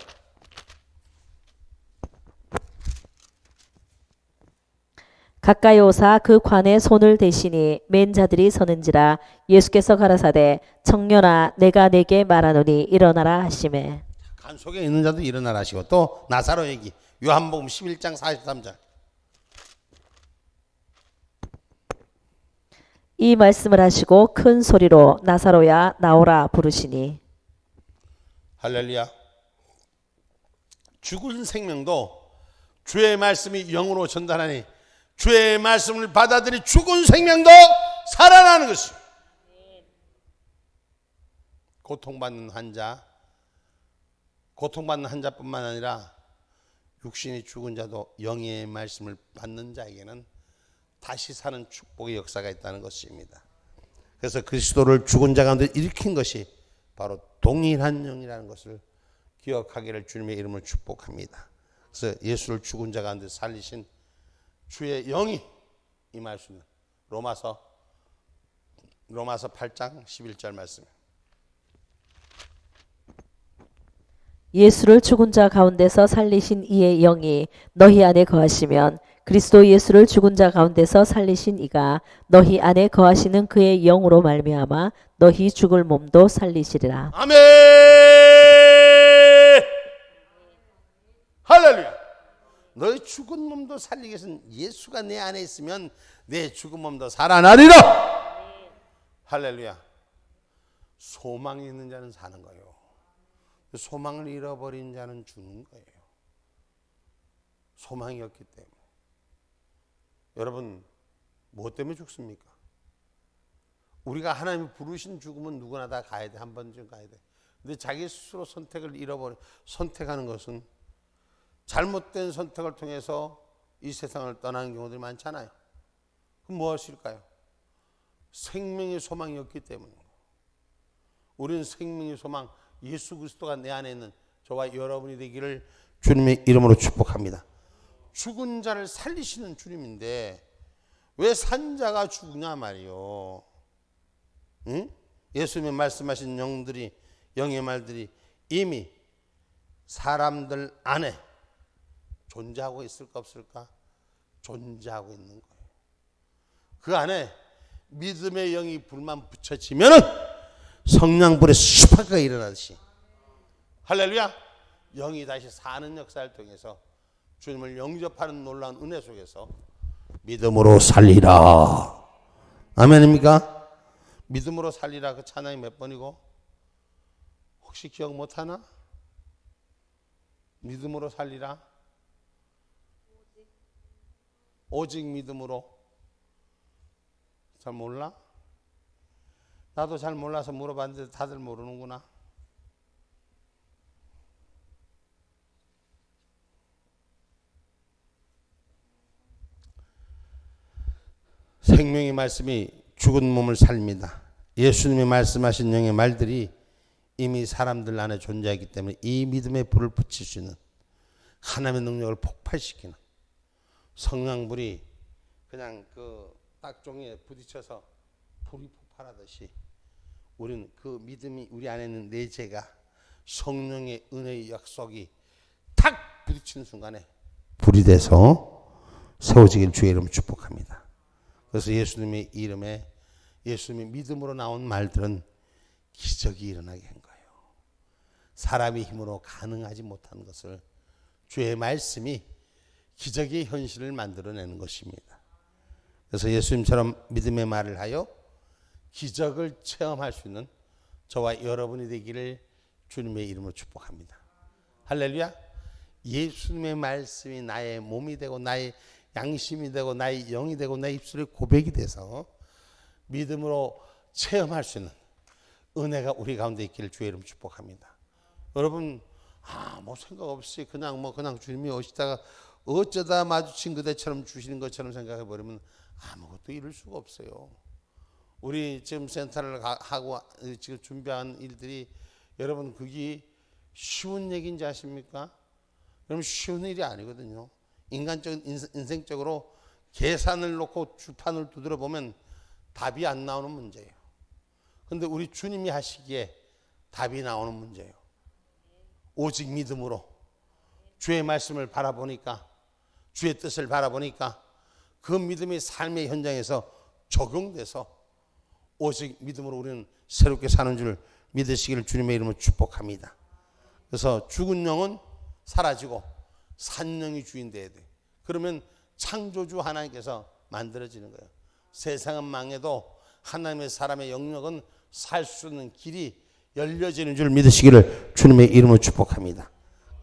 Speaker 2: 가까이 오사 그 관에 손을 대시니 맨 자들이 서는지라. 예수께서 가라사대 청년아 내가 내게 말하노니 일어나라 하시매.
Speaker 1: 간 속에 있는 자도 일어나라 하시고, 또 나사로 얘기 요한복음 11장 43절.
Speaker 2: 이 말씀을 하시고 큰 소리로 나사로야 나오라 부르시니.
Speaker 1: 할렐루야. 죽은 생명도 주의 말씀이 영으로 전달하니 주의 말씀을 받아들이 죽은 생명도 살아나는 것입니다. 고통받는 환자뿐만 아니라 육신이 죽은 자도 영의 말씀을 받는 자에게는 다시 사는 축복의 역사가 있다는 것입니다. 그래서 그리스도를 죽은 자 가운데 일으킨 것이 바로 동일한 영이라는 것을 기억하기를 주님의 이름으로 축복합니다. 그래서 예수를 죽은 자 가운데 살리신 주의 영이 임할 수 있는 로마서 8장 11절 말씀.
Speaker 2: 예수를 죽은 자 가운데서 살리신 이의 영이 너희 안에 거하시면 그리스도 예수를 죽은 자 가운데서 살리신 이가 너희 안에 거하시는 그의 영으로 말미암아 너희 죽을 몸도 살리시리라.
Speaker 1: 아멘. 할렐루야. 너희 죽은 몸도 살리기 위해서는 예수가 내 안에 있으면 내 죽은 몸도 살아나리라. 할렐루야. 소망이 있는 자는 사는 거예요. 소망을 잃어버린 자는 죽는 거예요. 소망이 없기 때문에. 여러분, 무엇 때문에 죽습니까? 우리가 하나님이 부르신 죽음은 누구나 다 가야 돼. 한 번쯤 가야 돼. 근데 자기 스스로 선택하는 것은 잘못된 선택을 통해서 이 세상을 떠나는 경우들이 많잖아요. 그럼 무엇일까요? 생명의 소망이 없기 때문입니다. 우리는 생명의 소망, 예수 그리스도가 내 안에 있는 저와 여러분이 되기를 주님의 이름으로 축복합니다. 죽은 자를 살리시는 주님인데 왜 산 자가 죽냐 말이요. 응? 예수님이 말씀하신 영의 말들이 이미 사람들 안에 존재하고 있을까 없을까? 존재하고 있는 거예요. 그 안에 믿음의 영이 불만 붙여지면은 성령불의 수파가 일어나듯이, 할렐루야, 영이 다시 사는 역사를 통해서 주님을 영접하는 놀라운 은혜 속에서 믿음으로 살리라. 아멘입니까? 믿음으로 살리라. 그 찬양이 몇 번이고 혹시 기억 못하나? 믿음으로 살리라. 오직 믿음으로. 잘 몰라? 나도 잘 몰라서 물어봤는데 다들 모르는구나. 생명의 말씀이 죽은 몸을 살립니다. 예수님이 말씀하신 영의 말들이 이미 사람들 안에 존재하기 때문에 이 믿음의 불을 붙일 수 있는, 하나님의 능력을 폭발시키는, 성령불이 그냥 그 딱종이에 부딪혀서 불이 폭발하듯이 우리는 그 믿음이 우리 안에 있는 내재가 성령의 은혜의 약속이 탁 부딪히는 순간에 불이 돼서 세워지길 주의 이름으로 축복합니다. 그래서 예수님의 이름에, 예수님의 믿음으로 나온 말들은 기적이 일어나게 한 거예요. 사람의 힘으로 가능하지 못한 것을 주의 말씀이 기적의 현실을 만들어내는 것입니다. 그래서 예수님처럼 믿음의 말을 하여 기적을 체험할 수 있는 저와 여러분이 되기를 주님의 이름으로 축복합니다. 할렐루야. 예수님의 말씀이 나의 몸이 되고 나의 양심이 되고 나의 영이 되고 나의 입술의 고백이 돼서 믿음으로 체험할 수 있는 은혜가 우리 가운데 있기를 주의 이름 축복합니다. 여러분 뭐 생각 없이 그냥 주님이 오시다가 어쩌다 마주친 그대처럼 주시는 것처럼 생각해 버리면 아무것도 이룰 수가 없어요. 우리 지금 센터를 하고 지금 준비한 일들이 여러분 그게 쉬운 얘기인지 아십니까? 여러분 쉬운 일이 아니거든요. 인간적인 인생적으로 계산을 놓고 주판을 두드려 보면 답이 안 나오는 문제예요. 그런데 우리 주님이 하시기에 답이 나오는 문제예요. 오직 믿음으로 주의 말씀을 바라보니까 주의 뜻을 바라보니까 그 믿음이 삶의 현장에서 적용돼서 오직 믿음으로 우리는 새롭게 사는 줄 믿으시기를 주님의 이름으로 축복합니다. 그래서 죽은 영은 사라지고 산 영이 주인 되어야 돼. 그러면 창조주 하나님께서 만들어지는 거예요. 세상은 망해도 하나님의 사람의 영역은 살 수 있는 길이 열려지는 줄 믿으시기를 주님의 이름으로 축복합니다.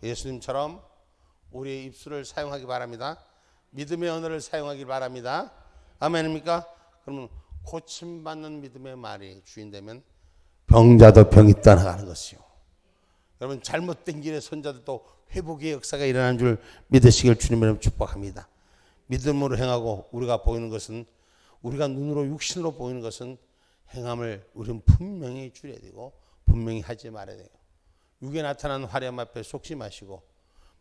Speaker 1: 예수님처럼 우리의 입술을 사용하기 바랍니다. 믿음의 언어를 사용하기 바랍니다. 아멘입니까? 그러면 고침받는 믿음의 말이 주인되면 병자도 병이 떠나가는 것이요. 여러분 잘못된 길의 손자들도 회복의 역사가 일어나는 줄 믿으시길 주님의 이름으로 축복합니다. 믿음으로 행하고 우리가 보이는 것은 우리가 눈으로 육신으로 보이는 것은 행함을 우리는 분명히 줄여야 되고 분명히 하지 말아야 돼요. 육에 나타나는 화려함 앞에 속지 마시고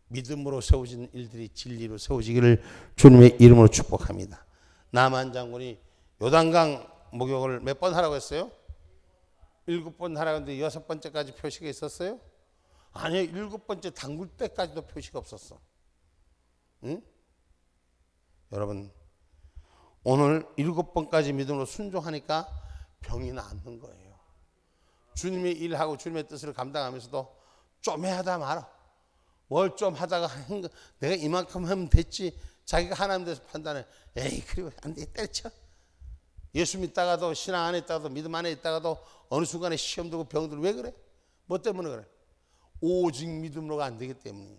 Speaker 1: 믿음으로 세워진 일들이 진리로 세워지기를 주님의 이름으로 축복합니다. 나만 장군이 요단강 목욕을 몇 번 하라고 했어요? 7번 하라고 했는데 6번째까지 표시가 있었어요? 아니요, 7번째 담글 때까지도 표시가 없었어. 응? 여러분 오늘 7번까지 믿음으로 순종하니까 병이 낫는 거예요. 주님의 일하고 주님의 뜻을 감당하면서도 좀 해하다 말아. 뭘 좀 하다가 내가 이만큼 하면 됐지. 자기가 하나님 돼서 판단해. 에이 그리고 안 돼, 때려쳐. 예수 믿다가도 신앙 안에 있다가도 믿음 안에 있다가도 어느 순간에 시험 들고 병 들고 왜 그래? 뭐 때문에 그래? 오직 믿음으로가 안 되기 때문에.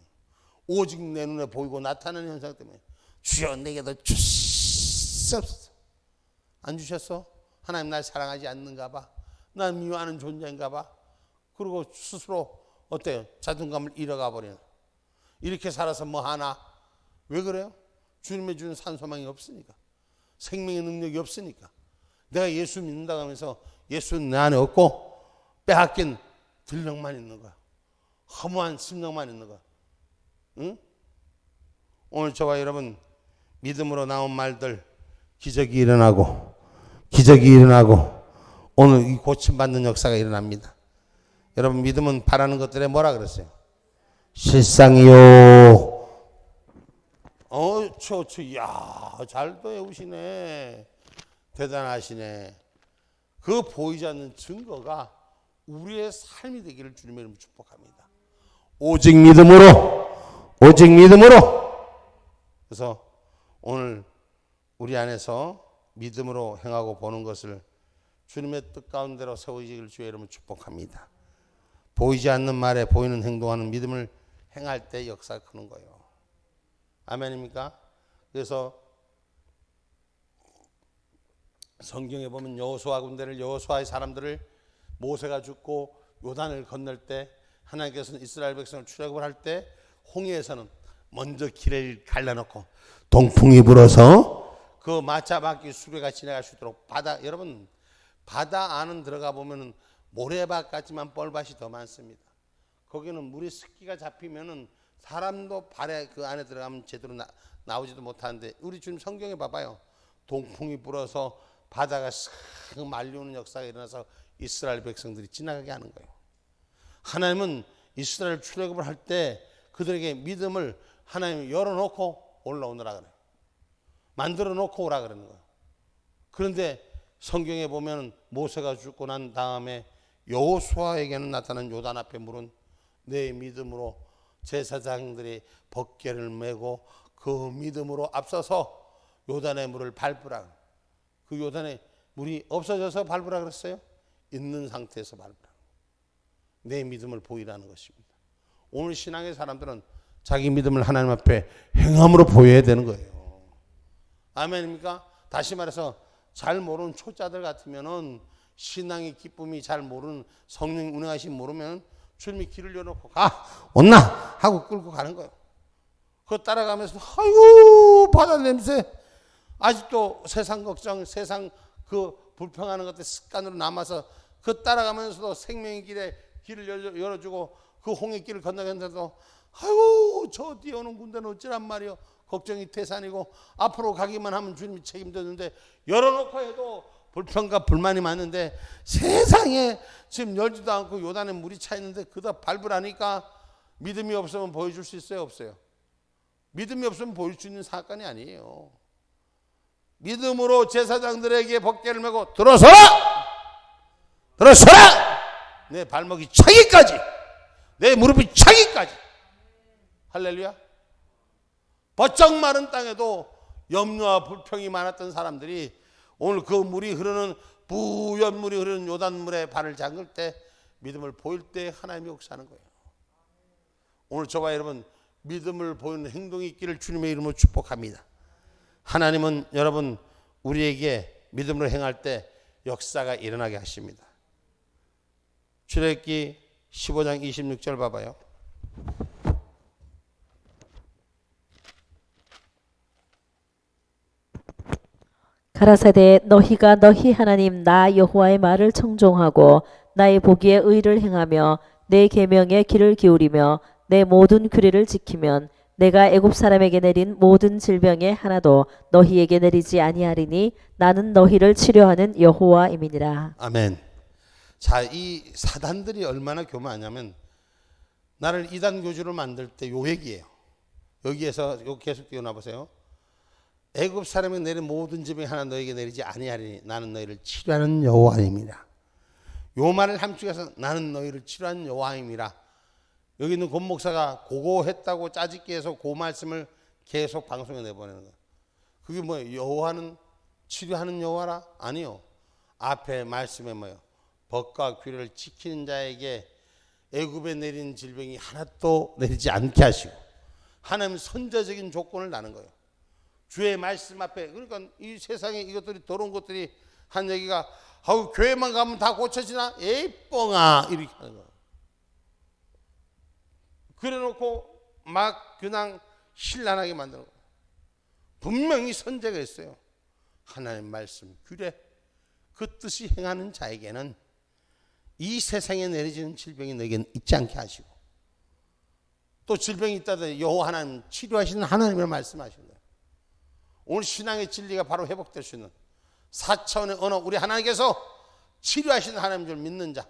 Speaker 1: 오직 내 눈에 보이고 나타나는 현상 때문에. 주여 내게도 주시옵소서. 안 주셨어? 하나님 날 사랑하지 않는가 봐. 난 미워하는 존재인가 봐. 그리고 스스로 어때요? 자존감을 잃어가 버리는. 이렇게 살아서 뭐 하나? 왜 그래요? 주님의 주는 산소망이 없으니까. 생명의 능력이 없으니까. 내가 예수 믿는다고 하면서 예수는 내 안에 없고 빼앗긴 들력만 있는 거야. 허무한 심령만 있는 거야. 응? 오늘 저와 여러분 믿음으로 나온 말들 기적이 일어나고 오늘 이 고침받는 역사가 일어납니다. 여러분 믿음은 바라는 것들에 뭐라 그랬어요? 실상이요. 야, 잘도 외우시네. 대단하시네. 그 보이지 않는 증거가 우리의 삶이 되기를 주님의 이름으로 축복합니다. 오직 믿음으로. 그래서 오늘 우리 안에서 믿음으로 행하고 보는 것을 주님의 뜻 가운데로 세우시기를 주의 이름으로 축복합니다. 보이지 않는 말에 보이는 행동하는 믿음을 행할 때 역사가 크는 거예요. 아멘입니까? 그래서 성경에 보면 여호수아 군대를 여호수아의 사람들을 모세가 죽고 요단을 건널 때 하나님께서는 이스라엘 백성을 출애굽을 할 때 홍해에서는 먼저 길을 갈라놓고 동풍이 불어서 그 마차바퀴 수레가 지나갈 수 있도록 여러분 바다 안은 들어가 보면은 모래밭 같지만 뻘밭이 더 많습니다. 거기는 물이 습기가 잡히면은 사람도 발에 그 안에 들어가면 제대로 나오지도 못하는데 우리 주님 성경에 봐봐요. 동풍이 불어서 바다가 싹 말려오는 역사가 일어나서 이스라엘 백성들이 지나가게 하는 거예요. 하나님은 이스라엘 출애굽을 할 때 그들에게 믿음을 하나님이 열어놓고 올라오느라 그래요. 만들어 놓고 오라 그러는 거예요. 그런데 성경에 보면 모세가 죽고 난 다음에 여호수아에게는 나타난 요단 앞에 물은 내 믿음으로 제사장들이 벗개를 메고 그 믿음으로 앞서서 요단의 물을 밟으라. 그 요단의 물이 없어져서 밟으라 그랬어요? 있는 상태에서 밟으라. 내 믿음을 보이라는 것입니다. 오늘 신앙의 사람들은 자기 믿음을 하나님 앞에 행함으로 보여야 되는 거예요. 아멘입니까? 다시 말해서 잘 모르는 초짜들 같으면은 신앙의 기쁨이 잘 모르는 성령 운행하심 모르면 주님이 길을 열어놓고 가 온나 하고 끌고 가는 거예요. 그거 따라가면서 아이고 바다 냄새 아직도 세상 걱정 세상 그 불평하는 것들 습관으로 남아서 그 따라가면서도 생명의 길에 길을 열어주고 그 홍해 길을 건너겠는데도 아이고 저 뒤에 오는 군대는 어찌란 말이요 걱정이 태산이고 앞으로 가기만 하면 주님이 책임졌는데 열어놓고 해도 불평과 불만이 많은데 세상에 지금 열지도 않고 요단에 물이 차 있는데 그다 밟으라니까 믿음이 없으면 보여줄 수 있어요 없어요? 믿음이 없으면 보일 수 있는 사건이 아니에요. 믿음으로 제사장들에게 법궤를 메고 들어서라! 들어서라! 내 발목이 차기까지 내 무릎이 차기까지 할렐루야. 버쩍 마른 땅에도 염려와 불평이 많았던 사람들이 오늘 그 물이 흐르는 부연 물이 흐르는 요단물에 발을 잠글 때 믿음을 보일 때 하나님이 역사하는 거예요. 오늘 저와 여러분 믿음을 보이는 행동이 있기를 주님의 이름으로 축복합니다. 하나님은 여러분 우리에게 믿음으로 행할 때 역사가 일어나게 하십니다. 출애굽기 15장 26절 봐봐요.
Speaker 2: 가라사대 너희가 너희 하나님 나 여호와의 말을 청종하고 나의 보기에 의를 행하며 내 계명에 귀를 기울이며 내 모든 규례를 지키면 내가 애굽 사람에게 내린 모든 질병에 하나도 너희에게 내리지 아니하리니 나는 너희를 치료하는 여호와임이니라.
Speaker 1: 아멘. 자, 이 사단들이 얼마나 교만하냐면 나를 이단 교주를 만들 때 요 얘기예요. 여기에서 계속 뛰어나 보세요. 애굽 사람에게 내린 모든 질병이 하나 너에게 내리지 아니하리니 나는 너희를 치료하는 여호와임이라. 요 말을 함축해서 나는 너희를 치료하는 여호와임이라. 여기 있는 권 목사가 그거 했다고 짜집기 해서 그 말씀을 계속 방송에 내보내는 거예요. 그게 뭐예요? 여호와는 치료하는 여호와라? 아니요. 앞에 말씀에 뭐예요? 법과 규례를 지키는 자에게 애굽에 내린 질병이 하나도 내리지 않게 하시고 하나님 선제적인 조건을 나는 거예요. 주의 말씀 앞에. 그러니까 이 세상에 이것들이 더러운 것들이 한 얘기가 아우 교회만 가면 다 고쳐지나? 에이 뻥아 이렇게 하는 거예요. 그래놓고 막 그냥 신란하게 만드는 거예요. 분명히 선제가 있어요. 하나님 말씀 규례 그 뜻이 행하는 자에게는 이 세상에 내려지는 질병이 너에게는 있지 않게 하시고 또 질병이 있다더니 여호와 하나님 치료하시는 하나님을 말씀하시는 거예요. 오늘 신앙의 진리가 바로 회복될 수 있는 4차원의 언어 우리 하나님께서 치료하시는 하나님 줄 믿는 자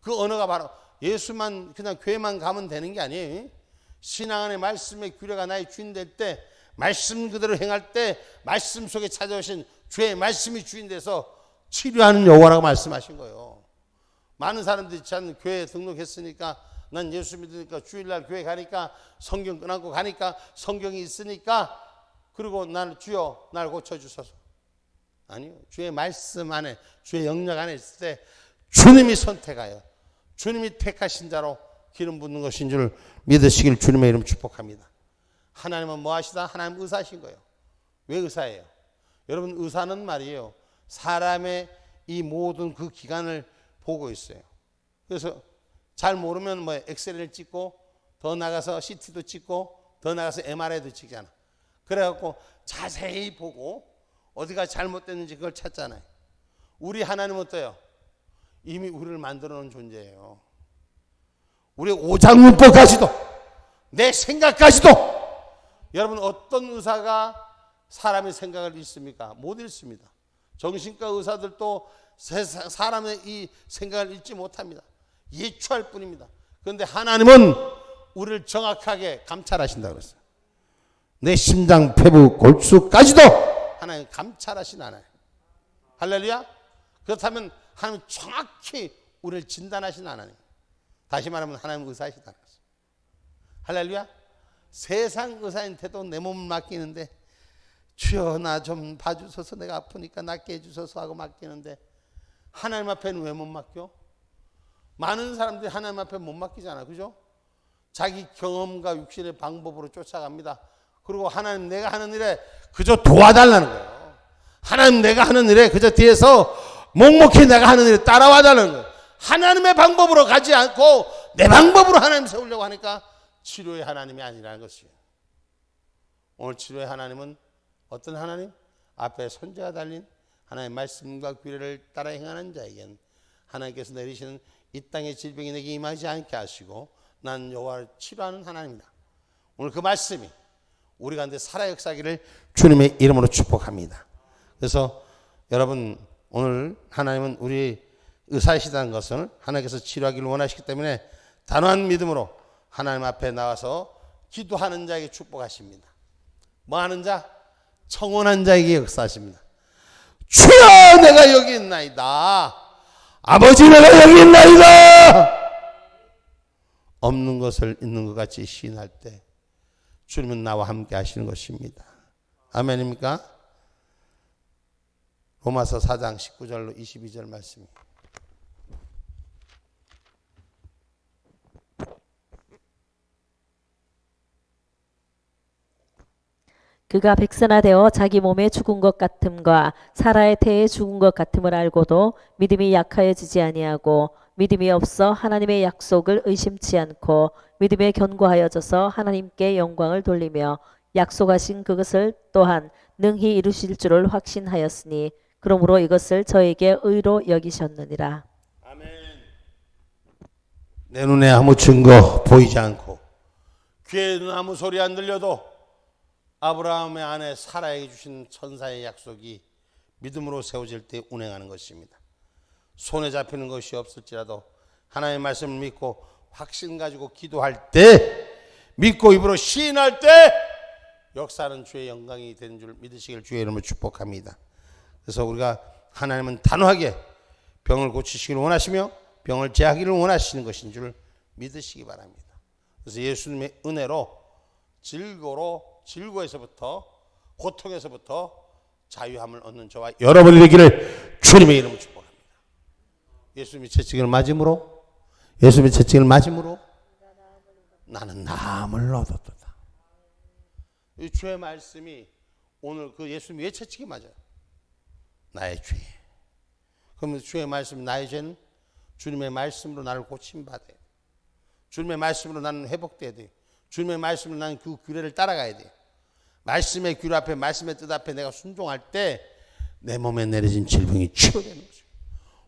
Speaker 1: 그 언어가 바로 예수만 그냥 교회만 가면 되는 게 아니에요. 신앙 안에 말씀의 규례가 나의 주인 될 때 말씀 그대로 행할 때 말씀 속에 찾아오신 주의 말씀이 주인 돼서 치료하는 여호와라고 말씀하신 거예요. 많은 사람들이 참 교회에 등록했으니까 난 예수 믿으니까 주일날 교회 가니까 성경 끊고 가니까 성경이 있으니까 그리고 나를 주여 날 고쳐주소서. 아니요. 주의 말씀 안에 주의 영역 안에 있을 때 주님이 선택하여 주님이 택하신 자로 기름 붓는 것인 줄 믿으시길 주님의 이름 축복합니다. 하나님은 뭐 하시다? 하나님 의사하신 거예요. 왜 의사예요? 여러분 의사는 말이에요. 사람의 이 모든 그 기간을 보고 있어요. 그래서 잘 모르면 뭐 엑스레이를 찍고 더 나가서 CT도 찍고 더 나가서 MRI도 찍잖아. 그래갖고 자세히 보고 어디가 잘못됐는지 그걸 찾잖아요. 우리 하나님은 어때요? 이미 우리를 만들어 놓은 존재예요. 우리 오장문법까지도 내 생각까지도 여러분 어떤 의사가 사람의 생각을 읽습니까? 못 읽습니다. 정신과 의사들도 사람의 이 생각을 읽지 못합니다. 예추할 뿐입니다. 그런데 하나님은 우리를 정확하게 감찰하신다고 그랬어요. 내 심장, 폐부, 골수까지도 하나님 감찰하신 하나님. 할렐루야. 그렇다면 하나님 정확히 우리를 진단하신 하나님. 다시 말하면 하나님 의사이시다 그랬어요. 할렐루야. 세상 의사한테도 내 몸을 맡기는데 주여 나 좀 봐주소서 내가 아프니까 낫게 해주소서 하고 맡기는데 하나님 앞에는 왜 못 맡겨? 많은 사람들이 하나님 앞에 못 맡기잖아. 그죠? 자기 경험과 육신의 방법으로 쫓아갑니다. 그리고 하나님 내가 하는 일에 그저 도와달라는 거예요. 하나님 내가 하는 일에 그저 뒤에서 묵묵히 내가 하는 일에 따라와 달라는 거예요. 하나님의 방법으로 가지 않고 내 방법으로 하나님 세우려고 하니까 치료의 하나님이 아니라는 것이에요. 오늘 치료의 하나님은 어떤 하나님? 앞에 손자가 달린 하나님의 말씀과 규례를 따라 행하는 자에겐 하나님께서 내리시는 이 땅의 질병이 내게 임하지 않게 하시고 난 여호와를 치료하는 하나님이다. 오늘 그 말씀이 우리 가운데 살아 역사하기를 주님의 이름으로 축복합니다. 그래서 여러분 오늘 하나님은 우리 의사이시다는 것을 하나님께서 치료하기를 원하시기 때문에 단호한 믿음으로 하나님 앞에 나와서 기도하는 자에게 축복하십니다. 뭐 하는 자? 청혼한 자에게 역사하십니다. 주여 내가 여기 있나이다. 아버지 내가 여기 있나이다. 없는 것을 있는 것 같이 시인할 때 주님은 나와 함께 하시는 것입니다. 아멘입니까? 로마서 4장 19절로 22절 말씀입니다.
Speaker 2: 그가 백선화되어 자기 몸에 죽은 것 같음과 사라의 태에 죽은 것 같음을 알고도 믿음이 약하여지지 아니하고 믿음이 없어 하나님의 약속을 의심치 않고 믿음에 견고하여져서 하나님께 영광을 돌리며 약속하신 그것을 또한 능히 이루실 줄을 확신하였으니 그러므로 이것을 저에게 의로 여기셨느니라.
Speaker 1: 아멘. 내 눈에 아무 증거 보이지 않고 귀에는 아무 소리 안 들려도 아브라함의 아내 사라에게 주신 천사의 약속이 믿음으로 세워질 때 운행하는 것입니다. 손에 잡히는 것이 없을지라도 하나님의 말씀을 믿고 확신 가지고 기도할 때, 믿고 입으로 시인할 때 역사는 주의 영광이 되는 줄 믿으시길 주의 이름으로 축복합니다. 그래서 우리가 하나님은 단호하게 병을 고치시기를 원하시며 병을 제하기를 원하시는 것인 줄 믿으시기 바랍니다. 그래서 예수님의 은혜로 질고에서부터 고통에서부터 자유함을 얻는 저와 여러분이 되기를 주님의 이름으로 축복합니다. 예수님이 채찍을 맞음으로 나는 나음을 얻었도다. 이 주의 말씀이 오늘 그 예수님이 왜 채찍이 맞아요? 나의 죄. 그러면 주의 말씀 나의 죄는 주님의 말씀으로 나를 고침받아야 돼. 주님의 말씀으로 나는 회복돼야 돼. 주님의 말씀으로 나는 그 규례를 따라가야 돼. 말씀의 규례 앞에 말씀의 뜻 앞에 내가 순종할 때 내 몸에 내려진 질병이 치료되는 거죠.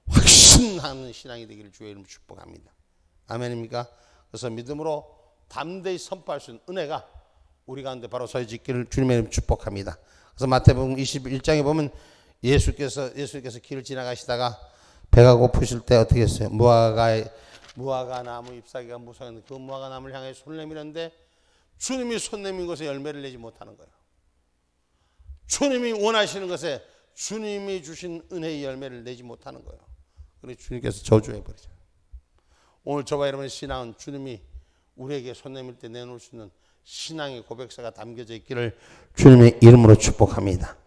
Speaker 1: 확신하는 신앙이 되기를 주의 이름으로 축복합니다. 아멘입니까? 그래서 믿음으로 담대히 선포할 수 있는 은혜가 우리 가운데 바로 서해지기를 주님의 이름으로 축복합니다. 그래서 마태복음 21장에 보면 예수께서 길을 지나가시다가 배가 고프실 때 어떻게 했어요? 무화과 나무 잎사귀가 무성했는데 그 무화과 나무를 향해 손을 내밀었는데 주님이 손 내민 것에 열매를 내지 못하는 거예요. 주님이 원하시는 것에 주님이 주신 은혜의 열매를 내지 못하는 거예요. 그래서 주님께서 저주해버리죠. 오늘 저와 여러분의 신앙은 주님이 우리에게 손 내밀 때 내놓을 수 있는 신앙의 고백사가 담겨져 있기를 주님의 이름으로 축복합니다.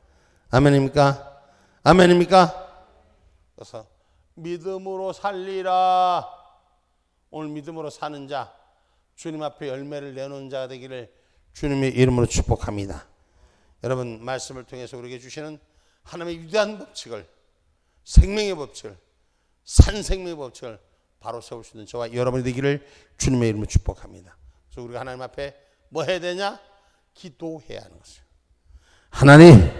Speaker 1: 아멘입니까? 아멘입니까? 그래서 믿음으로 살리라. 오늘 믿음으로 사는 자, 주님 앞에 열매를 내놓은 자가 되기를 주님의 이름으로 축복합니다. 여러분 말씀을 통해서 우리에게 주시는 하나님의 위대한 법칙을, 생명의 법칙을, 산생명의 법칙을 바로 세울 수 있는 저와 여러분이 되기를 주님의 이름으로 축복합니다. 그래서 우리가 하나님 앞에 뭐 해야 되냐? 기도해야 하는 것이에요. 하나님,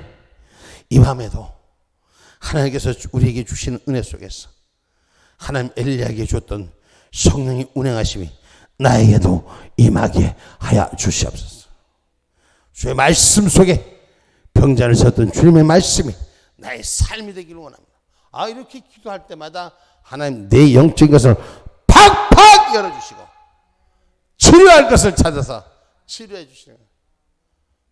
Speaker 1: 이 밤에도 하나님께서 우리에게 주시는 은혜 속에서 하나님 엘리야에게 줬던 성령의 운행하심이 나에게도 임하게 하여 주시옵소서. 주의 말씀 속에 병자를 섰던 주님의 말씀이 나의 삶이 되기를 원합니다. 이렇게 기도할 때마다 하나님 내 영적인 것을 팍팍 열어주시고 치료할 것을 찾아서 치료해 주시는 거예요.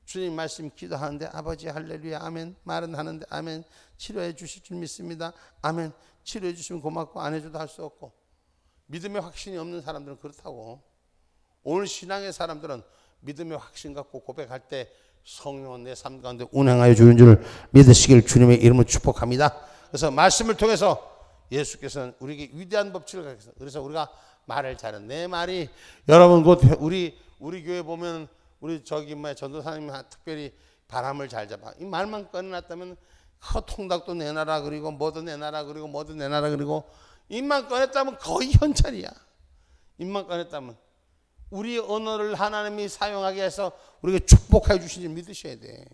Speaker 1: 주님 말씀 기도하는데 아버지 할렐루야 아멘 말은 하는데 아멘 치료해 주실 줄 믿습니다. 아멘 치료해 주시면 고맙고 안 해줘도 할 수 없고 믿음의 확신이 없는 사람들은 그렇다고. 오늘 신앙의 사람들은 믿음의 확신 갖고 고백할 때 성령은 내 삶 가운데 운행하여 주는 줄 믿으시길 주님의 이름으로 축복합니다. 그래서 말씀을 통해서 예수께서는 우리에게 위대한 법칙을 가르치셨어요. 그래서 우리가 말을 잘해. 내 말이 여러분 곧 우리 교회 보면 우리 저기 전도사님 특별히 바람을 잘 잡아. 이 말만 꺼내놨다면 통닭도 내놔라 그리고 뭐도 내놔라 그리고 뭐도 내놔라 그리고 입만 꺼냈다면 거의 현찰이야. 입만 꺼냈다면 우리 언어를 하나님이 사용하게 해서 우리가 축복해 주신 줄 믿으셔야 돼.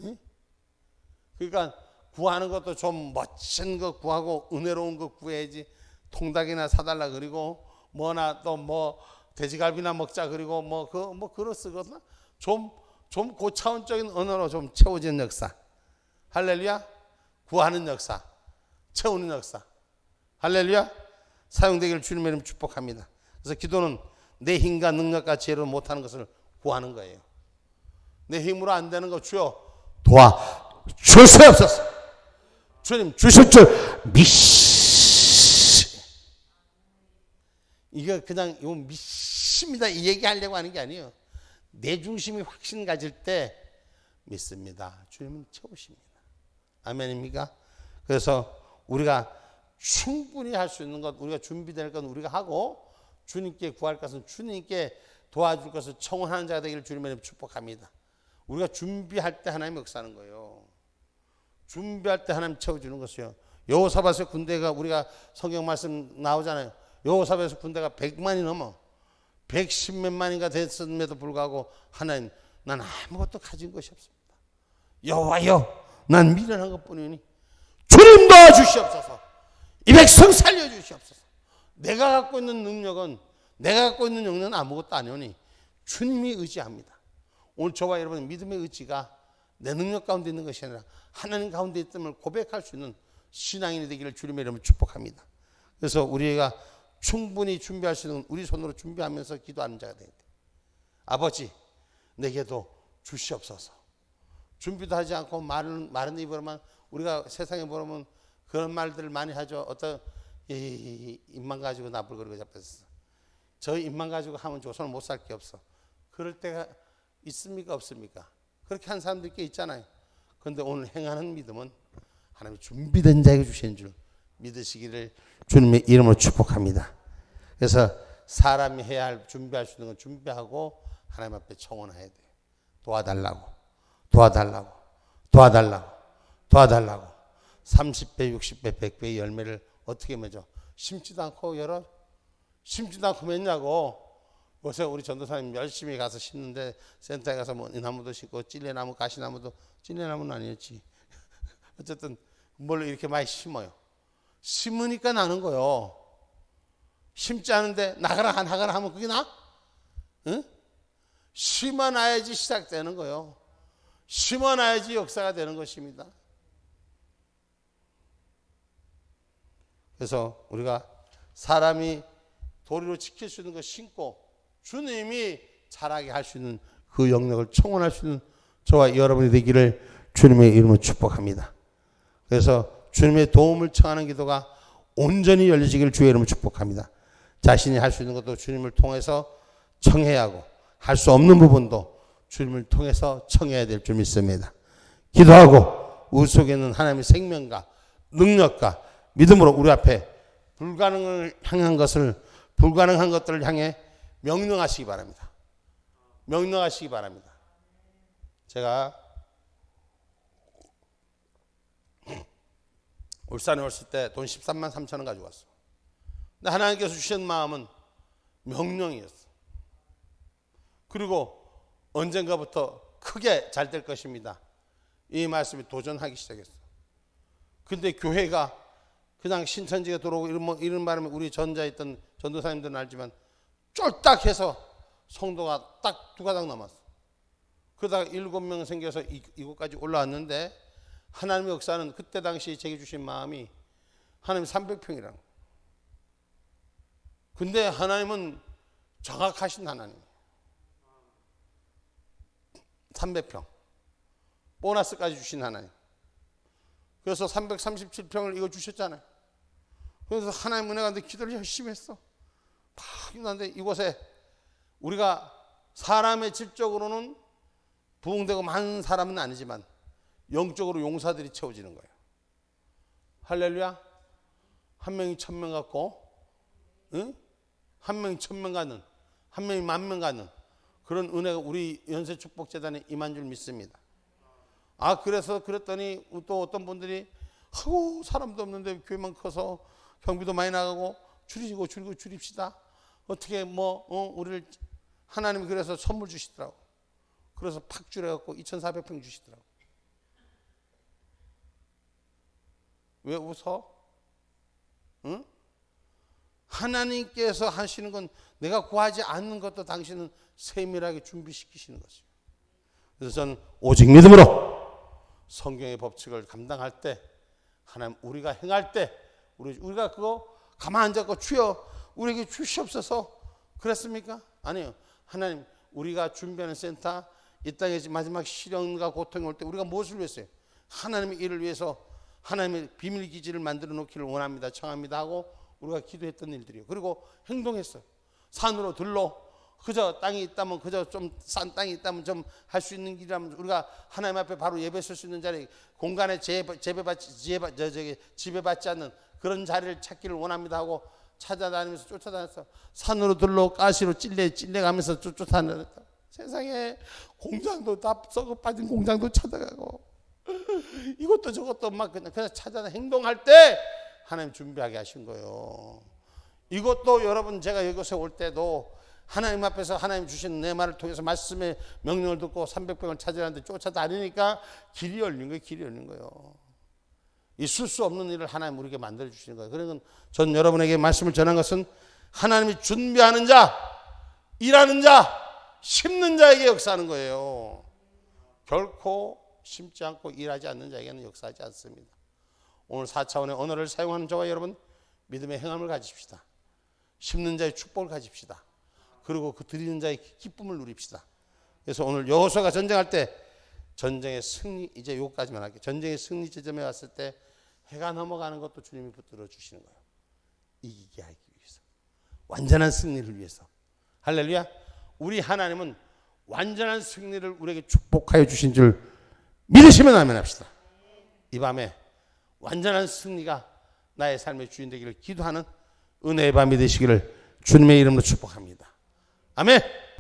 Speaker 1: 응? 그러니까 구하는 것도 좀 멋진 거 구하고 은혜로운 거 구해야지. 통닭이나 사달라 그리고 뭐나 또 뭐 돼지갈비나 먹자 그리고 뭐 그거 쓰거든. 좀 고차원적인 언어로 좀 채워지는 역사. 할렐루야. 구하는 역사, 채우는 역사. 할렐루야. 사용되기를 주님의 이름 축복합니다. 그래서 기도는 내 힘과 능력과 지혜로 못하는 것을 구하는 거예요. 내 힘으로 안 되는 거 주여 도와 주시옵소서. 주님 주실 줄 이거 그냥 이거 믿습니다 이 얘기하려고 하는 게 아니에요. 내 중심이 확신 가질 때 믿습니다. 주님은 채우십니다. 아멘입니까? 그래서 우리가 충분히 할 수 있는 것, 우리가 준비될 건 우리가 하고 주님께 구할 것은 주님께 도와줄 것을 청원하는 자가 되기를 주님의 이름으로 축복합니다. 우리가 준비할 때 하나님 역사하는 거예요. 준비할 때 하나님 채워주는 것이요. 여호사밧의 군대가 우리가 성경 말씀 나오잖아요. 여호사밧의 군대가 100만이 넘어 110몇만인가 됐음에도 불구하고 하나님 난 아무것도 가진 것이 없습니다. 여호와여 난 미련한 것뿐이니 주님 도와주시옵소서. 이 백성 살려주시옵소서. 내가 갖고 있는 능력은 내가 갖고 있는 영역은 아무것도 아니오니 주님이 의지합니다. 오늘 저와 여러분의 믿음의 의지가 내 능력 가운데 있는 것이 아니라 하나님 가운데 있음을 고백할 수 있는 신앙인이 되기를 주님의 이름으로 축복합니다. 그래서 우리가 충분히 준비할 수 있는 우리 손으로 준비하면서 기도하는 자가 되야 돼. 아버지 내게도 주시옵소서. 준비도 하지 않고 마른 입으로만 우리가 세상에 보면 그런 말들을 많이 하죠. 어떤 입만 가지고 나불거리고 잡혔어. 저 입만 가지고 하면 조선을 못 살 게 없어. 그럴 때가 있습니까 없습니까? 그렇게 한 사람들 꽤 있잖아요. 그런데 오늘 행하는 믿음은 하나님이 준비된 자에게 주신 줄 믿으시기를 주님의 이름으로 축복합니다. 그래서 사람이 해야 할 준비할 수 있는 건 준비하고 하나님 앞에 청원해야 돼요. 도와달라고 30배 60배 100배의 열매를 어떻게 맺어? 심지도 않고 열어? 심지도 않고 맺냐고. 요새 우리 전도사님 열심히 가서 심는데 센터에 가서 뭐 나무도 심고 찔레나무 가시나무도 찔레나무는 아니었지. 어쨌든 뭘 이렇게 많이 심어요. 심으니까 나는 거요. 심지 않은데 나가라 하면 그게 나? 응? 심어놔야지 시작되는 거요. 심어놔야지 역사가 되는 것입니다. 그래서 우리가 사람이 도리로 지킬 수 있는 것 심고 주님이 자라게 할 수 있는 그 영역을 청원할 수 있는 저와 여러분이 되기를 주님의 이름으로 축복합니다. 그래서 주님의 도움을 청하는 기도가 온전히 열리시기를 주의 이름으로 축복합니다. 자신이 할 수 있는 것도 주님을 통해서 청해야 하고 할 수 없는 부분도 주님을 통해서 청해야 될 줄 믿습니다. 기도하고 우리 속에 있는 하나님의 생명과 능력과 믿음으로 우리 앞에 불가능한 것들을 향해 명령하시기 바랍니다. 명령하시기 바랍니다. 제가 울산에 왔을 때 돈 13만 3천 원 가지고 왔어. 근데 하나님께서 주신 마음은 명령이었어. 그리고 언젠가부터 크게 잘 될 것입니다. 이 말씀이 도전하기 시작했어. 근데 교회가 그냥 신천지가 들어오고 이런 바람에 우리 전자에 있던 전도사님들은 알지만 쫄딱해서 성도가 딱 2가닥 남았어. 그러다가 7명 생겨서 이곳까지 올라왔는데 하나님의 역사는 그때 당시 제게 주신 마음이 하나님 300평이라는 거예요. 근데 하나님은 정확하신 하나님이에요. 300평 보너스까지 주신 하나님. 그래서 337평을 이거 주셨잖아요. 그래서 하나님 은혜가 내 기도를 열심히 했어. 막 힘든데 이곳에 우리가 사람의 질적으로는 부흥되고 많은 사람은 아니지만 영적으로 용사들이 채워지는 거예요. 할렐루야. 한 명이 1000명 갖고 응? 한 명이 1000명 가는, 한 명이 10,000명 가는 그런 은혜가 우리 연세축복재단에 임한 줄 믿습니다. 그랬더니 또 어떤 분들이 사람도 없는데 교회만 커서 경비도 많이 나가고 줄이고 줄입시다. 어떻게 우리를 하나님이 그래서 선물 주시더라고. 그래서 팍 줄여갖고 2,400평 주시더라고. 왜 웃어? 응? 하나님께서 하시는 건 내가 구하지 않는 것도 당신은 세밀하게 준비시키시는 것이에요. 그래서 저는 오직 믿음으로 성경의 법칙을 감당할 때, 하나님 우리가 행할 때, 우리가 그거 가만 앉았고 주여 우리에게 주시옵소서 그랬습니까? 아니요. 하나님 우리가 준비하는 센터, 이 땅에 마지막 시련과 고통이 올 때 우리가 무엇을 위해서요? 하나님의 일을 위해서 하나님의 비밀 기지를 만들어 놓기를 원합니다, 청합니다 하고 우리가 기도했던 일들이요. 그리고 행동했어요. 산으로 들러 그저 땅이 있다면, 그저 좀 싼 땅이 있다면 좀 할 수 있는 길이라면 우리가 하나님 앞에 바로 예배 쓸 수 있는 자리, 공간에 지배받지 않는 그런 자리를 찾기를 원합니다 하고 찾아다니면서 쫓아다녔어. 산으로 들러 가시로 찔레가면서 쫓아다녔다. 세상에 공장도 다 썩어 빠진 공장도 찾아가고 이것도 저것도 막 그냥 찾아다 행동할 때 하나님 준비하게 하신 거예요. 이것도 여러분 제가 여기서 올 때도 하나님 앞에서 하나님 주신 내 말을 통해서 말씀의 명령을 듣고 300병을 찾으라는데 쫓아다니니까 길이 열린 거예요. 있을 수 없는 일을 하나님 우리에게 만들어 주시는 거예요. 그러니까 전 여러분에게 말씀을 전한 것은 하나님이 준비하는 자, 일하는 자, 심는 자에게 역사하는 거예요. 결코 심지 않고 일하지 않는 자에게는 역사하지 않습니다. 오늘 4차원의 언어를 사용하는 저와 여러분, 믿음의 행함을 가집시다. 심는 자의 축복을 가집시다. 그리고 그 드리는 자의 기쁨을 누립시다. 그래서 오늘 여호수아가 전쟁할 때 전쟁의 승리, 이제 요까지만 할게요. 전쟁의 승리 지점에 왔을 때 해가 넘어가는 것도 주님이 붙들어 주시는 거예요. 이기게 하기 위해서, 완전한 승리를 위해서. 할렐루야. 우리 하나님은 완전한 승리를 우리에게 축복하여 주신 줄 믿으시면 아멘 합시다. 이 밤에 완전한 승리가 나의 삶의 주인 되기를 기도하는 은혜의 밤이 되시기를 주님의 이름으로 축복합니다. 아멘.